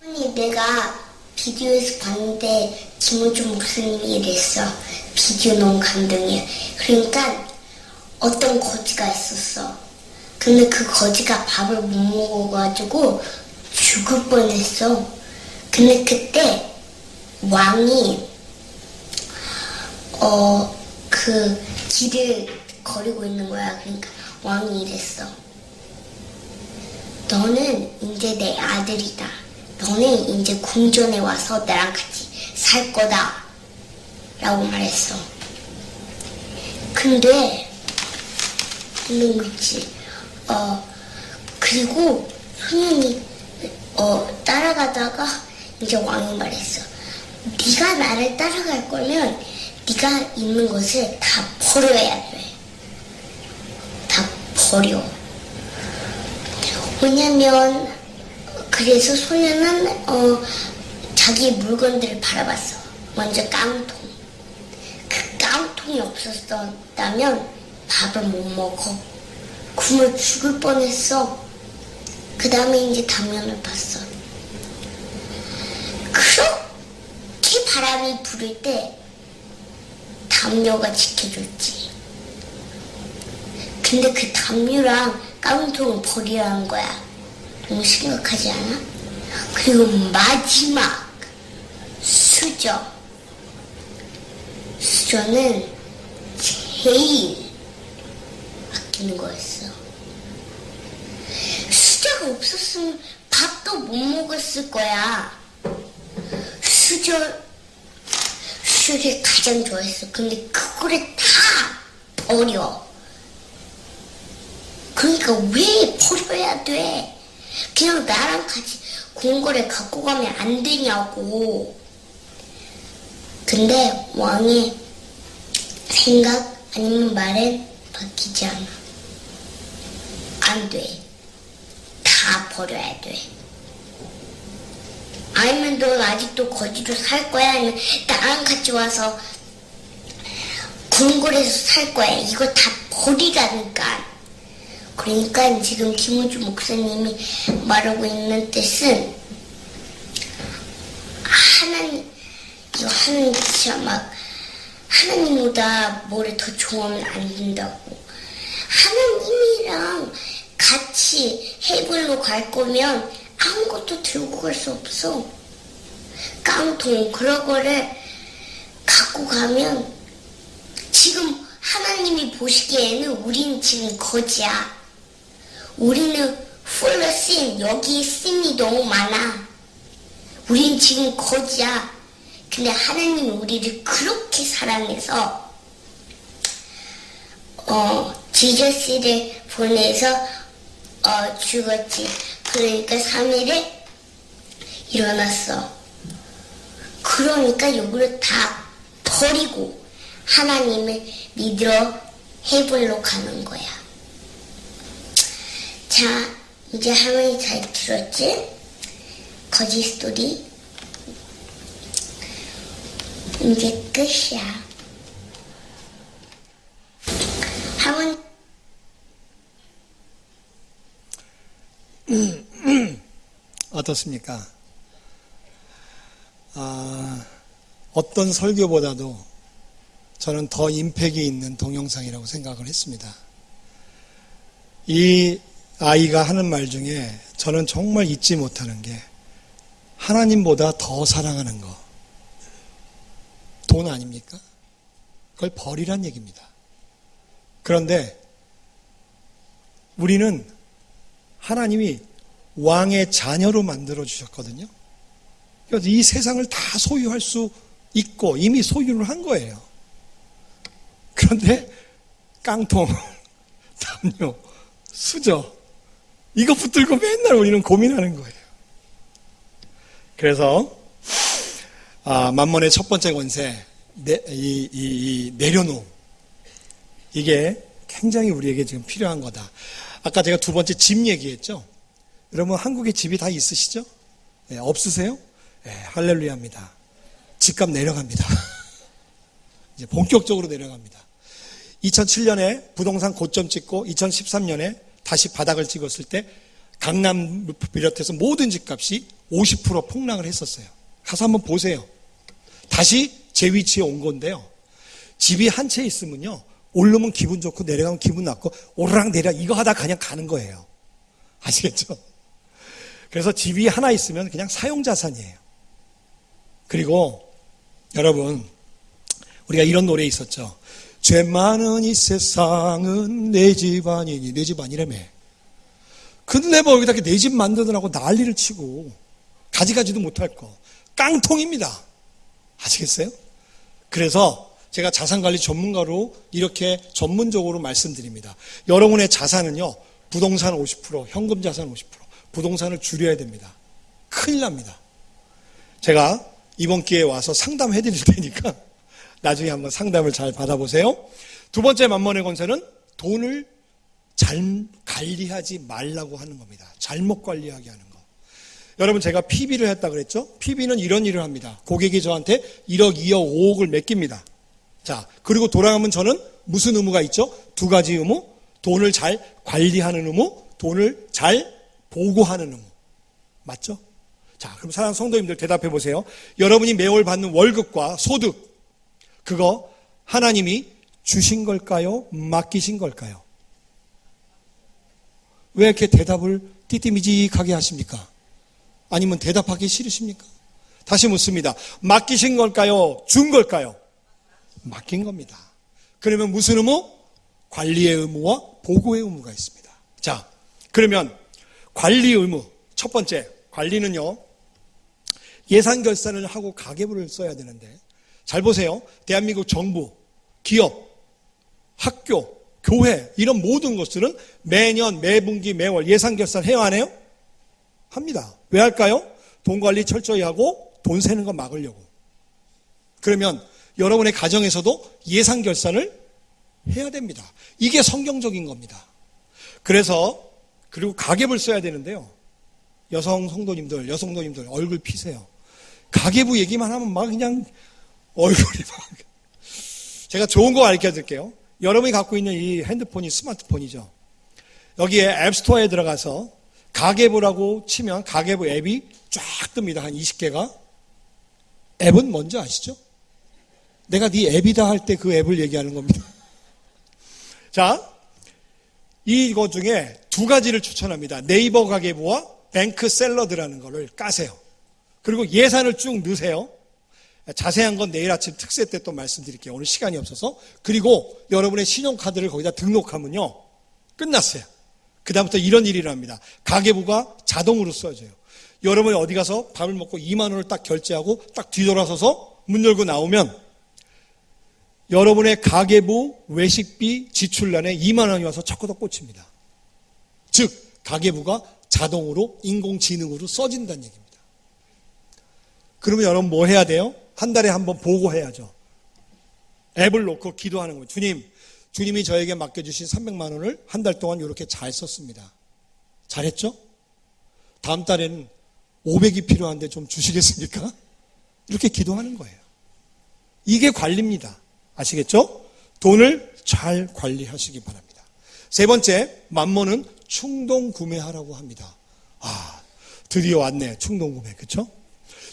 아니, 내가 비디오에서 봤는데 김우중 목사님이 이랬어. 비디오 너무 감동이야. 그러니까 어떤 거지가 있었어. 근데 그 거지가 밥을 못 먹어가지고 죽을 뻔했어. 근데 그때 왕이 그 길을 거리고 있는 거야. 그러니까 왕이 이랬어. 너는 이제 내 아들이다. 너는 이제 궁전에 와서 나랑 같이 살 거다. 라고 말했어. 근데 그렇지. 그리고 소년이 따라가다가 이제 왕이 말했어. 네가 나를 따라갈 거면 네가 있는 것을 다 버려야 돼. 다 버려. 왜냐면 그래서 소녀는 자기 물건들을 바라봤어. 먼저 깡통. 그 깡통이 없었다면 밥을 못 먹어. 굶어 죽을 뻔했어. 그 다음에 이제 당면을 봤어. 그렇게 바람이 부를 때 담요가 지켜줬지. 근데 그 담요랑 깡통을 버리라는 거야. 너무 심각하지 않아? 그리고 마지막 수저. 수저는 제일 아끼는 거였어. 수저가 없었으면 밥도 못 먹었을 거야. 수저를 가장 좋아했어. 근데 그거를 다 버려. 그러니까 왜 버려야 돼? 그냥 나랑 같이 궁궐에 갖고 가면 안 되냐고. 근데 왕의 생각 아니면 말은 바뀌지 않아. 안 돼. 다 버려야 돼. 아니면 넌 아직도 거지로 살 거야? 아니면 나랑 같이 와서 궁궐에서 살 거야? 이거 다 버리라니까. 그러니까 지금 김우주 목사님이 말하고 있는 뜻은 하나님 진짜 막 하나님보다 뭐를 더 좋아하면 안 된다고. 하나님이랑 같이 헤븐로 갈 거면 아무것도 들고 갈 수 없어. 깡통 그런 거를 갖고 가면 지금 하나님이 보시기에는 우리는 지금 거지야. 우리는 풀로 씬, 여기 씬이 너무 많아. 우린 지금 거지야. 근데 하나님이 우리를 그렇게 사랑해서 지저스를 보내서 죽었지. 그러니까 3일에 일어났어. 그러니까 요거를 다 버리고 하나님을 믿으러 헤븐로 가는 거야. 자, 이제 할머니 잘 들었지? 거지 스토리. 이제 끝이야. 할머니. 어떻습니까? 어떤 설교보다도 저는 더 임팩이 있는 동영상이라고 생각을 했습니다. 이 아이가 하는 말 중에 저는 정말 잊지 못하는 게 하나님보다 더 사랑하는 거. 돈 아닙니까? 그걸 버리란 얘기입니다. 그런데 우리는 하나님이 왕의 자녀로 만들어 주셨거든요. 그래서 이 세상을 다 소유할 수 있고 이미 소유를 한 거예요. 그런데 깡통, 담요, 수저 이거 붙들고 맨날 우리는 고민하는 거예요. 그래서 만몬의 첫 번째 권세 내려놓음 이게 굉장히 우리에게 지금 필요한 거다. 아까 제가 두 번째 집 얘기했죠. 여러분 한국에 집이 다 있으시죠? 네, 없으세요? 네, 할렐루야입니다. 집값 내려갑니다. 이제 본격적으로 내려갑니다. 2007년에 부동산 고점 찍고 2013년에 다시 바닥을 찍었을 때 강남 비롯해서 모든 집값이 50% 폭락을 했었어요. 가서 한번 보세요. 다시 제 위치에 온 건데요. 집이 한 채 있으면요. 오르면 기분 좋고 내려가면 기분 나쁘고 오르락 내리락 이거 하다 그냥 가는 거예요. 아시겠죠? 그래서 집이 하나 있으면 그냥 사용자산이에요. 그리고 여러분 우리가 이런 노래 있었죠. 죄 많은 이 세상은 내 집 아니니 내 집 아니라며. 근데 뭐 여기다 내 집 만들더라고 난리를 치고 가지가지도 못할 거 깡통입니다. 아시겠어요? 그래서 제가 자산관리 전문가로 이렇게 전문적으로 말씀드립니다. 여러분의 자산은요 부동산 50%, 현금 자산 50%, 부동산을 줄여야 됩니다. 큰일 납니다. 제가 이번 기회에 와서 상담해 드릴 테니까 나중에 한번 상담을 잘 받아보세요. 두 번째 만몬의 권세는 돈을 잘 관리하지 말라고 하는 겁니다. 잘못 관리하게 하는 거. 여러분, 제가 PB를 했다 그랬죠? PB는 이런 일을 합니다. 고객이 저한테 1억, 2억, 5억을 맡깁니다. 자, 그리고 돌아가면 저는 무슨 의무가 있죠? 두 가지 의무. 돈을 잘 관리하는 의무, 돈을 잘 보고하는 의무. 맞죠? 자, 그럼 사랑하는 성도님들 대답해 보세요. 여러분이 매월 받는 월급과 소득, 그거 하나님이 주신 걸까요? 맡기신 걸까요? 왜 이렇게 대답을 띠띠미직하게 하십니까? 아니면 대답하기 싫으십니까? 다시 묻습니다. 맡기신 걸까요? 준 걸까요? 맡긴 겁니다. 그러면 무슨 의무? 관리의 의무와 보고의 의무가 있습니다. 자, 그러면 관리 의무. 첫 번째, 관리는요, 예산 결산을 하고 가계부를 써야 되는데, 잘 보세요. 대한민국 정부, 기업, 학교, 교회, 이런 모든 것들은 매년, 매분기, 매월 예산 결산 해요, 안 해요? 합니다. 왜 할까요? 돈 관리 철저히 하고 돈 새는 거 막으려고. 그러면 여러분의 가정에서도 예산 결산을 해야 됩니다. 이게 성경적인 겁니다. 그래서, 그리고 가계부를 써야 되는데요. 여성 성도님들 얼굴 피세요. 가계부 얘기만 하면 막 그냥 얼굴이 막. 제가 좋은 거 가르쳐 드릴게요. 여러분이 갖고 있는 이 핸드폰이 스마트폰이죠. 여기에 앱스토어에 들어가서 가계부라고 치면 가계부 앱이 쫙 뜹니다. 한 20개가. 앱은 뭔지 아시죠? 내가 네 앱이다 할 때 그 앱을 얘기하는 겁니다. 자, 이거 중에 두 가지를 추천합니다. 네이버 가계부와 뱅크 샐러드라는 거를 까세요. 그리고 예산을 쭉 넣으세요. 자세한 건 내일 아침 특세 때 또 말씀드릴게요. 오늘 시간이 없어서. 그리고 여러분의 신용카드를 거기다 등록하면요, 끝났어요. 그 다음부터 이런 일을 합니다. 가계부가 자동으로 써져요. 여러분이 어디 가서 밥을 먹고 2만 원을 딱 결제하고 딱 뒤돌아서서 문 열고 나오면 여러분의 가계부 외식비 지출란에 2만 원이 와서 척커덕 꽂힙니다. 즉, 가계부가 자동으로 인공지능으로 써진다는 얘기입니다. 그러면 여러분 뭐 해야 돼요? 한 달에 한 번 보고해야죠. 앱을 놓고 기도하는 거예요. 주님이 저에게 맡겨주신 300만 원을 한 달 동안 이렇게 잘 썼습니다. 잘했죠? 다음 달에는 500이 필요한데 좀 주시겠습니까? 이렇게 기도하는 거예요. 이게 관리입니다. 아시겠죠? 돈을 잘 관리하시기 바랍니다. 세 번째, 만몬은 충동 구매하라고 합니다. 아, 드디어 왔네. 충동 구매. 그렇죠?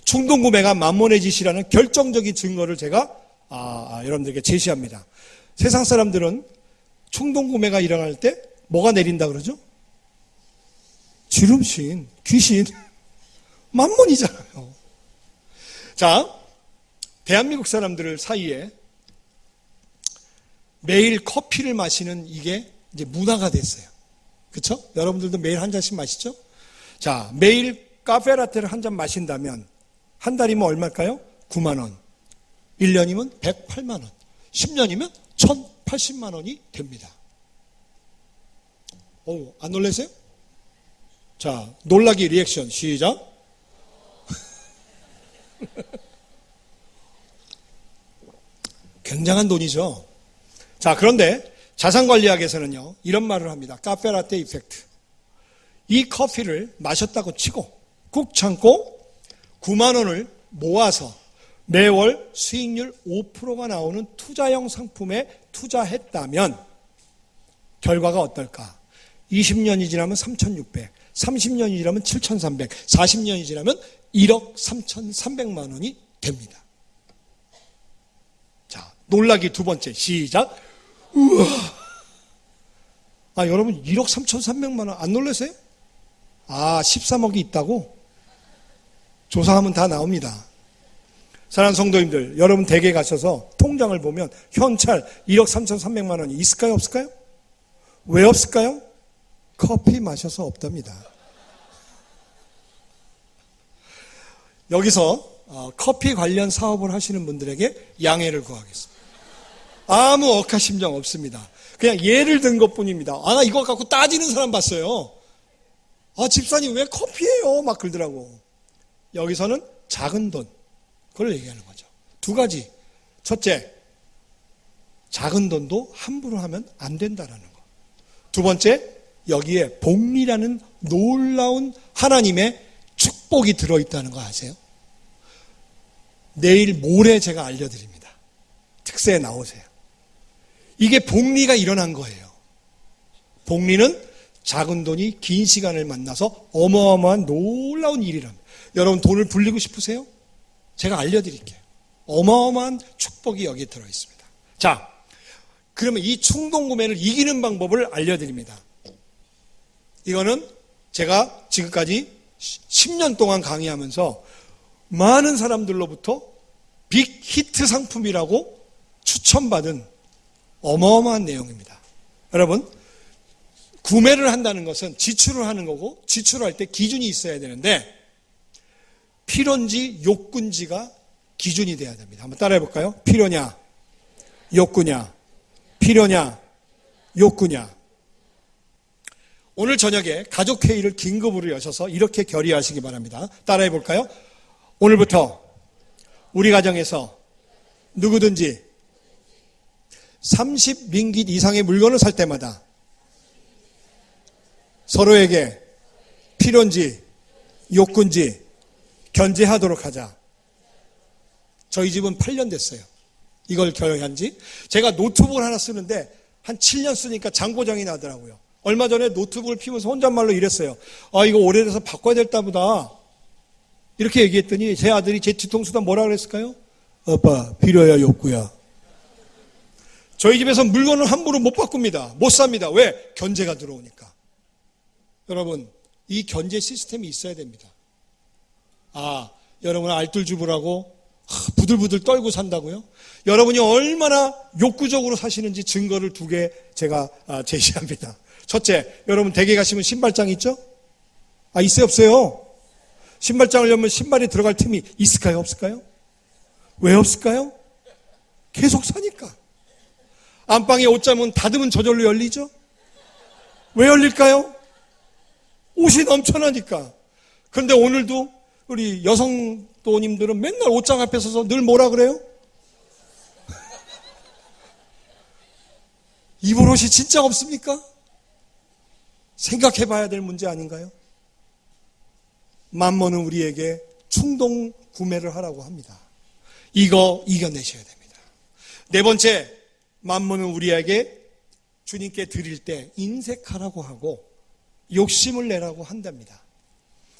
충동 구매가 만몬의 짓이라는 결정적인 증거를 제가 여러분들에게 제시합니다. 세상 사람들은 충동 구매가 일어날 때 뭐가 내린다 그러죠? 지름신, 귀신, 만몬이잖아요. 자, 대한민국 사람들 사이에 매일 커피를 마시는 이게 이제 문화가 됐어요. 그렇죠? 여러분들도 매일 한 잔씩 마시죠? 자, 매일 카페라떼를 한 잔 마신다면 한 달이면 얼마일까요? 9만 원. 1년이면 108만 원. 10년이면 1080만 원이 됩니다. 안 놀라세요? 자, 놀라기 리액션 시작. 굉장한 돈이죠. 자, 그런데 자산관리학에서는요, 이런 말을 합니다. 카페라떼 이펙트. 이 커피를 마셨다고 치고 꾹 참고 9만 원을 모아서 매월 수익률 5%가 나오는 투자형 상품에 투자했다면 결과가 어떨까? 20년이 지나면 3,600, 30년이 지나면 7,300, 40년이 지나면 1억 3,300만 원이 됩니다. 자, 놀라기 두 번째 시작. 우와. 여러분 1억 3,300만 원 안 놀라세요? 13억이 있다고? 조사하면 다 나옵니다. 사랑하는 성도님들, 여러분 댁에 가셔서 통장을 보면 현찰 1억 3,300만 원이 있을까요? 없을까요? 왜 없을까요? 커피 마셔서 없답니다. 여기서 커피 관련 사업을 하시는 분들에게 양해를 구하겠습니다. 아무 억하심정 없습니다. 그냥 예를 든 것뿐입니다. 나 이거 갖고 따지는 사람 봤어요. 집사님 왜 커피예요? 막 그러더라고. 여기서는 작은 돈, 그걸 얘기하는 거죠. 두 가지. 첫째, 작은 돈도 함부로 하면 안 된다라는 거. 두 번째, 여기에 복리라는 놀라운 하나님의 축복이 들어있다는 거 아세요? 내일 모레 제가 알려드립니다. 특세에 나오세요. 이게 복리가 일어난 거예요. 복리는 작은 돈이 긴 시간을 만나서 어마어마한 놀라운 일이랍니다. 여러분 돈을 불리고 싶으세요? 제가 알려드릴게요. 어마어마한 축복이 여기에 들어있습니다. 자, 그러면 이 충동구매를 이기는 방법을 알려드립니다. 이거는 제가 지금까지 10년 동안 강의하면서 많은 사람들로부터 빅 히트 상품이라고 추천받은 어마어마한 내용입니다. 여러분, 구매를 한다는 것은 지출을 하는 거고, 지출할 때 기준이 있어야 되는데 필요인지 욕구인지가 기준이 돼야 됩니다. 한번 따라해 볼까요? 필요냐, 욕구냐, 필요냐, 욕구냐. 오늘 저녁에 가족회의를 긴급으로 여셔서 이렇게 결의하시기 바랍니다. 따라해 볼까요? 오늘부터 우리 가정에서 누구든지 30링깃 이상의 물건을 살 때마다 서로에게 필요인지 욕구인지 견제하도록 하자. 저희 집은 8년 됐어요. 이걸 결의한 지. 제가 노트북을 하나 쓰는데 한 7년 쓰니까 장고장이 나더라고요. 얼마 전에 노트북을 피우면서 혼잣말로 이랬어요. 아, 이거 오래돼서 바꿔야 될다 보다. 이렇게 얘기했더니 제 아들이 제 뒤통수다 뭐라 그랬을까요? 아빠, 필요야, 욕구야. 저희 집에서 물건을 함부로 못 바꿉니다. 못 삽니다. 왜? 견제가 들어오니까. 여러분, 이 견제 시스템이 있어야 됩니다. 아, 여러분 알뜰주부라고 부들부들 떨고 산다고요? 여러분이 얼마나 욕구적으로 사시는지 증거를 두 개 제가 제시합니다. 첫째, 여러분 댁에 가시면 신발장 있죠? 아, 있어요, 없어요? 신발장을 열면 신발이 들어갈 틈이 있을까요, 없을까요? 왜 없을까요? 계속 사니까. 안방에 옷자문 닫으면 저절로 열리죠? 왜 열릴까요? 옷이 넘쳐나니까. 그런데 오늘도 우리 여성도님들은 맨날 옷장 앞에 서서 늘 뭐라 그래요? 입을 옷이 진짜 없습니까? 생각해 봐야 될 문제 아닌가요? 만몬은 우리에게 충동 구매를 하라고 합니다. 이거 이겨내셔야 됩니다. 네 번째, 만몬은 우리에게 주님께 드릴 때 인색하라고 하고 욕심을 내라고 한답니다.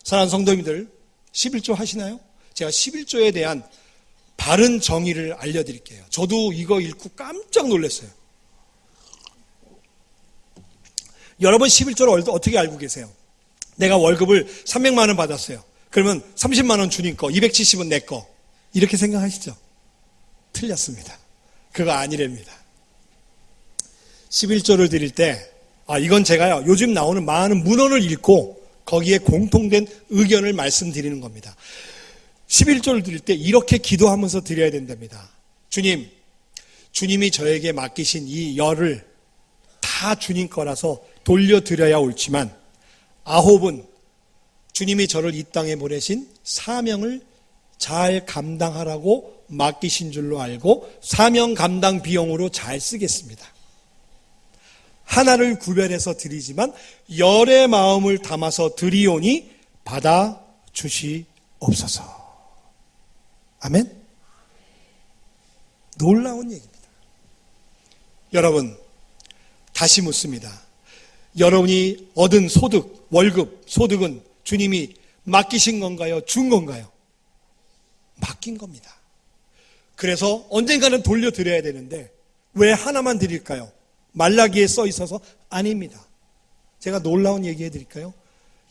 사랑하는 성도님들, 11조 하시나요? 제가 11조에 대한 바른 정의를 알려드릴게요. 저도 이거 읽고 깜짝 놀랐어요. 여러분 11조를 어떻게 알고 계세요? 내가 월급을 300만 원 받았어요. 그러면 30만 원 주님 거, 270은 내 거. 이렇게 생각하시죠? 틀렸습니다. 그거 아니랍니다. 11조를 드릴 때, 이건 제가요, 요즘 나오는 많은 문헌을 읽고 거기에 공통된 의견을 말씀드리는 겁니다. 11조를 드릴 때 이렇게 기도하면서 드려야 된답니다. 주님, 주님이 저에게 맡기신 이 열을 다 주님 거라서 돌려드려야 옳지만 9은 주님이 저를 이 땅에 보내신 사명을 잘 감당하라고 맡기신 줄로 알고 사명 감당 비용으로 잘 쓰겠습니다. 하나를 구별해서 드리지만 열의 마음을 담아서 드리오니 받아 주시옵소서. 아멘? 놀라운 얘기입니다. 여러분, 다시 묻습니다. 여러분이 얻은 소득, 월급, 소득은 주님이 맡기신 건가요? 준 건가요? 맡긴 겁니다. 그래서 언젠가는 돌려드려야 되는데 왜 하나만 드릴까요? 말라기에 써 있어서 아닙니다. 제가 놀라운 얘기 해드릴까요?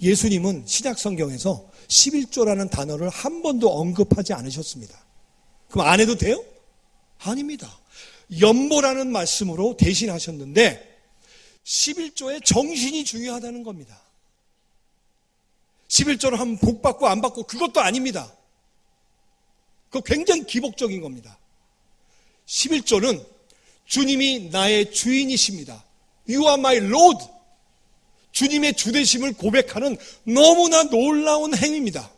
예수님은 신약 성경에서 11조라는 단어를 한 번도 언급하지 않으셨습니다. 그럼 안 해도 돼요? 아닙니다. 연보라는 말씀으로 대신하셨는데 11조의 정신이 중요하다는 겁니다. 11조를 하면 복 받고 안 받고 그것도 아닙니다. 그거 굉장히 기복적인 겁니다. 11조는 주님이 나의 주인이십니다. You are my Lord. 주님의 주되심을 고백하는 너무나 놀라운 행위입니다.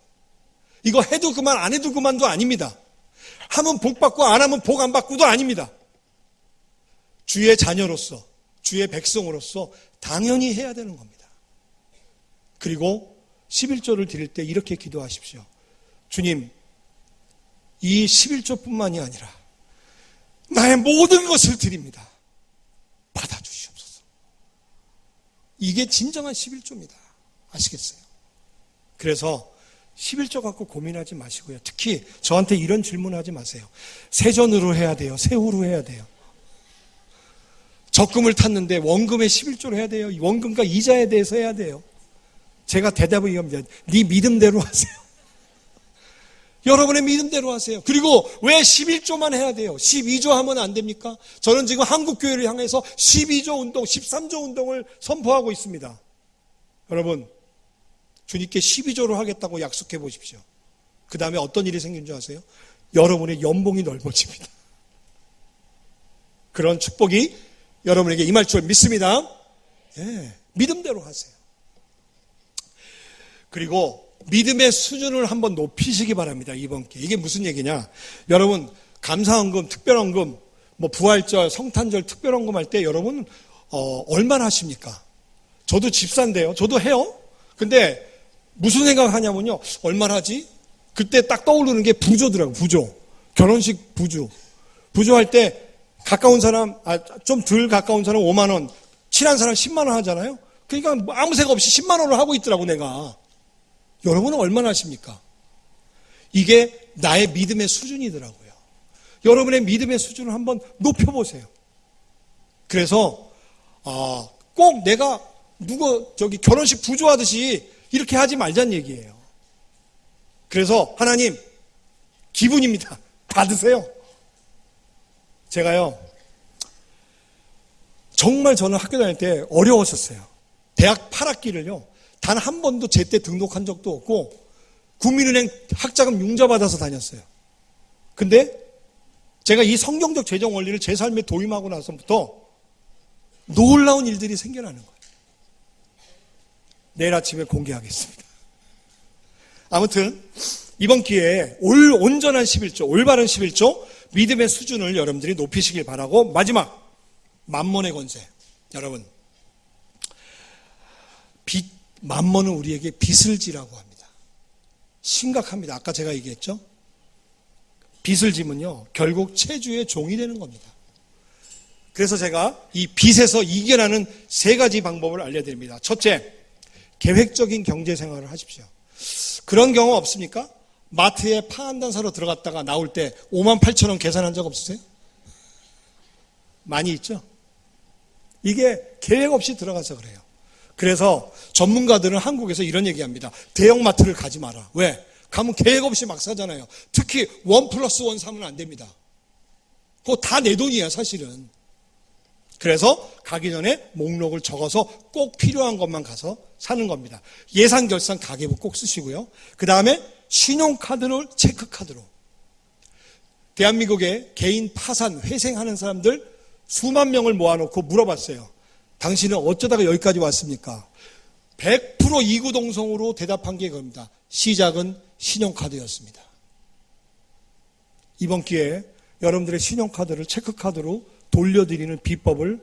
이거 해도 그만 안 해도 그만도 아닙니다. 하면 복 받고 안 하면 복 안 받고도 아닙니다. 주의 자녀로서, 주의 백성으로서 당연히 해야 되는 겁니다. 그리고 11조를 드릴 때 이렇게 기도하십시오. 주님, 이 11조뿐만이 아니라 나의 모든 것을 드립니다. 받아주시옵소서. 이게 진정한 11조입니다. 아시겠어요? 그래서 11조 갖고 고민하지 마시고요. 특히 저한테 이런 질문하지 마세요. 세전으로 해야 돼요? 세후로 해야 돼요? 적금을 탔는데 원금에 11조로 해야 돼요? 원금과 이자에 대해서 해야 돼요? 제가 대답을 이겁니다. 네 믿음대로 하세요. 여러분의 믿음대로 하세요. 그리고 왜 11조만 해야 돼요? 12조 하면 안 됩니까? 저는 지금 한국교회를 향해서 12조 운동, 13조 운동을 선포하고 있습니다. 여러분, 주님께 12조를 하겠다고 약속해 보십시오. 그 다음에 어떤 일이 생긴 줄 아세요? 여러분의 연봉이 넓어집니다. 그런 축복이 여러분에게 임할 줄 믿습니다. 예, 믿음대로 하세요. 그리고 믿음의 수준을 한번 높이시기 바랍니다. 이번 기회. 이게 무슨 얘기냐? 여러분, 감사헌금, 특별헌금, 부활절, 성탄절 특별헌금 할 때 여러분 얼마나 하십니까? 저도 집사인데요. 저도 해요. 근데 무슨 생각하냐면요. 얼마나 하지? 그때 딱 떠오르는 게 부조더라고요. 부조. 결혼식 부조. 부조할 때 가까운 사람, 좀 덜 가까운 사람 5만 원, 친한 사람 10만 원 하잖아요. 그러니까 아무 생각 없이 10만 원을 하고 있더라고 내가. 여러분은 얼마나 하십니까? 이게 나의 믿음의 수준이더라고요. 여러분의 믿음의 수준을 한번 높여보세요. 그래서 꼭 내가 결혼식 부조하듯이 이렇게 하지 말자는 얘기예요. 그래서 하나님 기분입니다. 받으세요. 제가요 정말 저는 학교 다닐 때 어려웠었어요. 대학 8학기를요 단 한 번도 제때 등록한 적도 없고 국민은행 학자금 융자 받아서 다녔어요. 근데 제가 이 성경적 재정 원리를 제 삶에 도입하고 나서부터 놀라운 일들이 생겨나는 거예요. 내일 아침에 공개하겠습니다. 아무튼 이번 기회에 온전한 11조, 올바른 11조 믿음의 수준을 여러분들이 높이시길 바라고, 마지막 만몬의 권세. 여러분, 만몬은 우리에게 빚을 지라고 합니다. 심각합니다. 아까 제가 얘기했죠? 빚을 지면요 결국 체주의 종이 되는 겁니다. 그래서 제가 이 빚에서 이겨나는 3가지 방법을 알려드립니다. 첫째, 계획적인 경제생활을 하십시오. 그런 경험 없습니까? 마트에 파 한 단 사러 들어갔다가 나올 때 58,000원 계산한 적 없으세요? 많이 있죠? 이게 계획 없이 들어가서 그래요. 그래서 전문가들은 한국에서 이런 얘기합니다. 대형마트를 가지 마라. 왜? 가면 계획 없이 막 사잖아요. 특히 1+1 사면 안 됩니다. 그거 다 내 돈이야 사실은. 그래서 가기 전에 목록을 적어서 꼭 필요한 것만 가서 사는 겁니다. 예산 결산 가계부 꼭 쓰시고요. 그 다음에 신용카드를 체크카드로. 대한민국의 개인 파산, 회생하는 사람들 수만 명을 모아놓고 물어봤어요. 당신은 어쩌다가 여기까지 왔습니까? 100% 이구동성으로 대답한 게 그겁니다. 시작은 신용카드였습니다. 이번 기회에 여러분들의 신용카드를 체크카드로 돌려드리는 비법을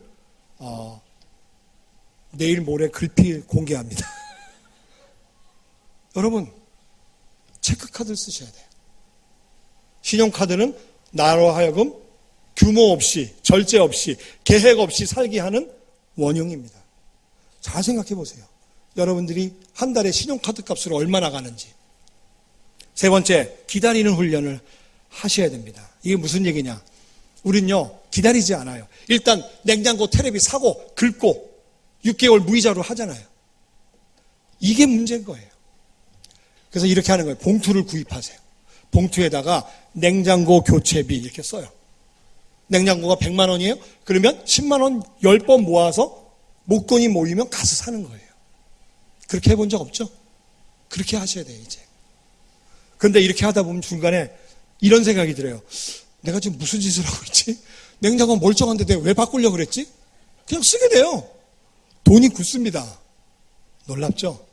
내일 모레 글피 공개합니다. 여러분, 체크카드를 쓰셔야 돼요. 신용카드는 나로 하여금 규모 없이, 절제 없이, 계획 없이 살게 하는 원흉입니다. 잘 생각해 보세요. 여러분들이 한 달에 신용카드 값으로 얼마나 가는지. 3번째, 기다리는 훈련을 하셔야 됩니다. 이게 무슨 얘기냐? 우린요 기다리지 않아요. 일단 냉장고 테레비 사고 긁고 6개월 무이자로 하잖아요. 이게 문제인 거예요. 그래서 이렇게 하는 거예요. 봉투를 구입하세요. 봉투에다가 냉장고 교체비 이렇게 써요. 냉장고가 100만 원이에요? 그러면 10만 원 10번 모아서 목돈이 모이면 가서 사는 거예요. 그렇게 해본 적 없죠? 그렇게 하셔야 돼요 이제. 그런데 이렇게 하다 보면 중간에 이런 생각이 들어요. 내가 지금 무슨 짓을 하고 있지? 냉장고 멀쩡한데 내가 왜 바꾸려고 그랬지? 그냥 쓰게 돼요. 돈이 굳습니다. 놀랍죠?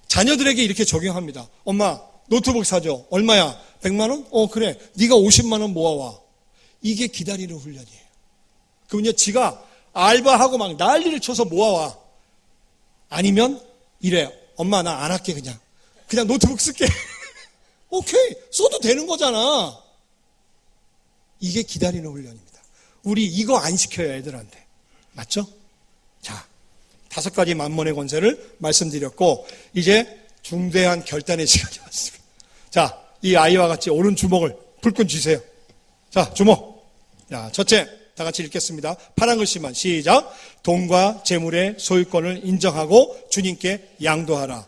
자녀들에게 이렇게 적용합니다. 엄마, 노트북 사줘. 얼마야? 100만 원? 그래. 네가 50만 원 모아와. 이게 기다리는 훈련이에요. 그러면요, 지가 알바하고 막 난리를 쳐서 모아와. 아니면 이래. 엄마 나 안 할게 그냥 노트북 쓸게. 오케이. 써도 되는 거잖아. 이게 기다리는 훈련입니다. 우리 이거 안 시켜요, 애들한테. 맞죠? 자, 5가지 만몬의 권세를 말씀드렸고, 이제 중대한 결단의 시간이 왔습니다. 자, 이 아이와 같이 오른 주먹을 불끈 쥐세요. 자, 주먹. 자, 첫째, 다 같이 읽겠습니다. 파란 글씨만 시작. 돈과 재물의 소유권을 인정하고 주님께 양도하라.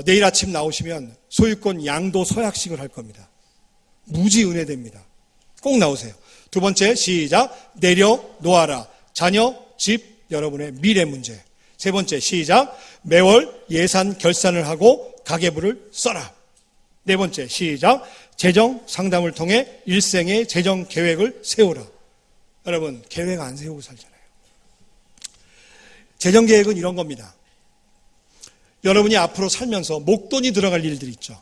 내일 아침 나오시면 소유권 양도 서약식을 할 겁니다. 무지 은혜됩니다. 꼭 나오세요. 두 번째, 시작. 내려놓아라. 자녀, 집, 여러분의 미래 문제. 세 번째, 시작. 매월 예산 결산을 하고 가계부를 써라. 네 번째, 시작. 재정 상담을 통해 일생의 재정 계획을 세우라. 여러분, 계획 안 세우고 살잖아요. 재정 계획은 이런 겁니다. 여러분이 앞으로 살면서 목돈이 들어갈 일들이 있죠.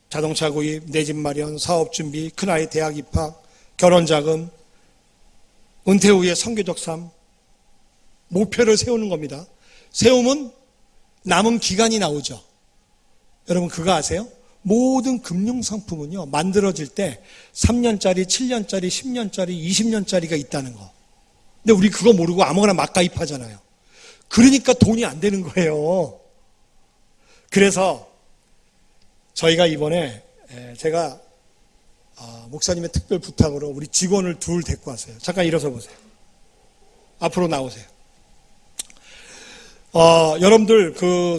자동차 구입, 내 집 마련, 사업 준비, 큰아이 대학 입학, 결혼 자금, 은퇴 후의 선교적 삶, 목표를 세우는 겁니다. 세우면 남은 기간이 나오죠. 여러분 그거 아세요? 모든 금융상품은요, 만들어질 때 3년짜리, 7년짜리, 10년짜리, 20년짜리가 있다는 거. 근데 우리 그거 모르고 아무거나 막 가입하잖아요. 그러니까 돈이 안 되는 거예요. 그래서 저희가 이번에 제가 목사님의 특별 부탁으로 우리 직원을 둘 데리고 왔어요. 잠깐 일어서 보세요. 앞으로 나오세요. 여러분들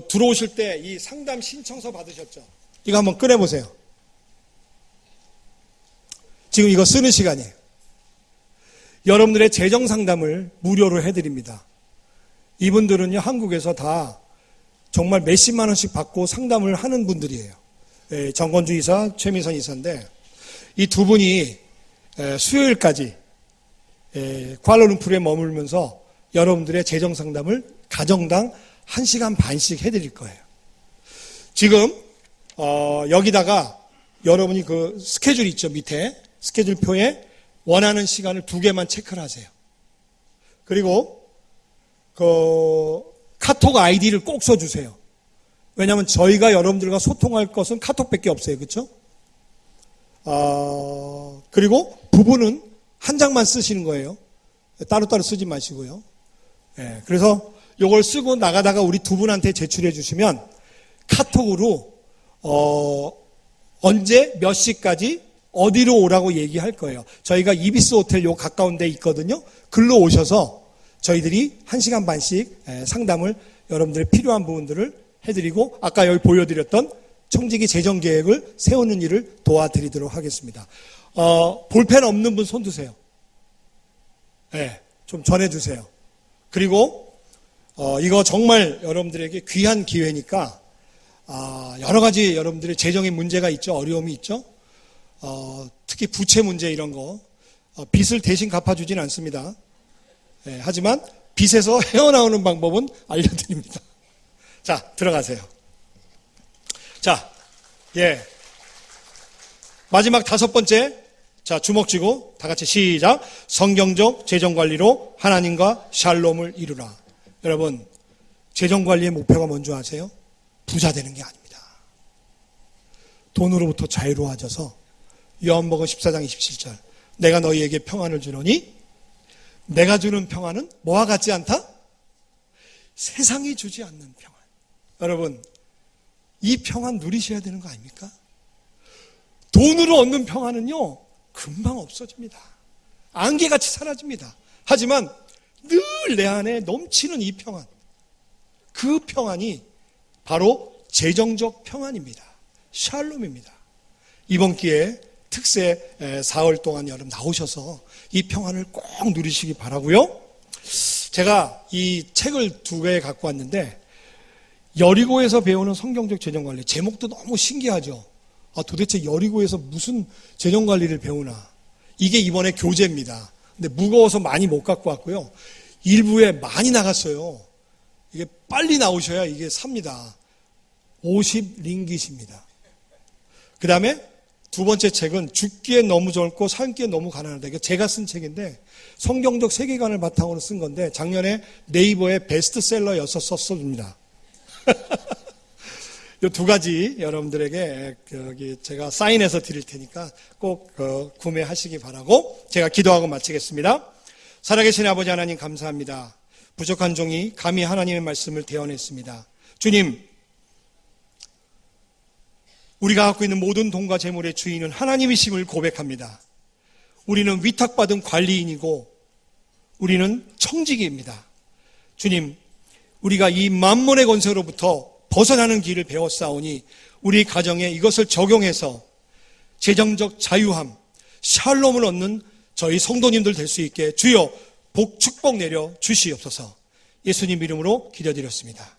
들어오실 때 이 상담 신청서 받으셨죠? 이거 한번 꺼내보세요. 지금 이거 쓰는 시간이에요. 여러분들의 재정 상담을 무료로 해드립니다. 이분들은요, 한국에서 다 정말 몇십만 원씩 받고 상담을 하는 분들이에요. 정건주 이사, 최미선 이사인데, 이 두 분이 수요일까지 쿠알라룸푸르에 머물면서 여러분들의 재정 상담을 가정당 1시간 반씩 해드릴 거예요. 지금 여기다가 여러분이 그 스케줄 있죠, 밑에 스케줄표에 원하는 시간을 2개만 체크를 하세요. 그리고 그 카톡 아이디를 꼭 써주세요. 왜냐하면 저희가 여러분들과 소통할 것은 카톡밖에 없어요. 그렇죠? 그리고 부부는 한 장만 쓰시는 거예요. 따로따로 쓰지 마시고요. 그래서 이걸 쓰고 나가다가 우리 두 분한테 제출해 주시면 카톡으로 언제 몇 시까지 어디로 오라고 얘기할 거예요. 저희가 이비스 호텔 요 가까운 데 있거든요. 글로 오셔서 저희들이 1시간 반씩 상담을 여러분들의 필요한 부분들을 해드리고 아까 여기 보여드렸던 청지기 재정 계획을 세우는 일을 도와드리도록 하겠습니다. 볼펜 없는 분 손 드세요. 좀 전해주세요. 그리고 이거 정말 여러분들에게 귀한 기회니까 여러 가지 여러분들의 재정의 문제가 있죠. 어려움이 있죠. 특히 부채 문제 이런 거 빚을 대신 갚아주진 않습니다. 하지만 빚에서 헤어나오는 방법은 알려드립니다. 자, 들어가세요. 자, 마지막 5번째. 자, 주먹 쥐고 다 같이 시작. 성경적 재정관리로 하나님과 샬롬을 이루라. 여러분, 재정관리의 목표가 뭔지 아세요? 부자 되는 게 아닙니다. 돈으로부터 자유로워져서 요한복음 14장 27절 내가 너희에게 평안을 주노니 내가 주는 평안은 뭐와 같지 않다? 세상이 주지 않는 평안. 여러분, 이 평안 누리셔야 되는 거 아닙니까? 돈으로 얻는 평안은요, 금방 없어집니다. 안개같이 사라집니다. 하지만 늘 내 안에 넘치는 이 평안, 그 평안이 바로 재정적 평안입니다. 샬롬입니다. 이번 기회에 특세 사흘 동안 여러분 나오셔서 이 평안을 꼭 누리시기 바라고요. 제가 이 책을 2개 갖고 왔는데 여리고에서 배우는 성경적 재정관리, 제목도 너무 신기하죠. 도대체 여리고에서 무슨 재정관리를 배우나. 이게 이번에 교재입니다. 근데 무거워서 많이 못 갖고 왔고요. 일부에 많이 나갔어요. 이게 빨리 나오셔야 이게 삽니다. 50링깃입니다. 그 다음에 두 번째 책은 죽기에 너무 젊고 살기에 너무 가난하다. 이거 제가 쓴 책인데 성경적 세계관을 바탕으로 쓴 건데 작년에 네이버의 베스트셀러였었습니다. 이 두 가지 여러분들에게 제가 사인해서 드릴 테니까 꼭 구매하시기 바라고 제가 기도하고 마치겠습니다. 살아계신 아버지 하나님 감사합니다. 부족한 종이 감히 하나님의 말씀을 대언했습니다. 주님, 우리가 갖고 있는 모든 돈과 재물의 주인은 하나님이심을 고백합니다. 우리는 위탁받은 관리인이고 우리는 청지기입니다. 주님, 우리가 이 만몬의 권세로부터 벗어나는 길을 배웠사오니 우리 가정에 이것을 적용해서 재정적 자유함, 샬롬을 얻는 저희 성도님들 될 수 있게 주여 복 축복 내려 주시옵소서. 예수님 이름으로 기도드렸습니다.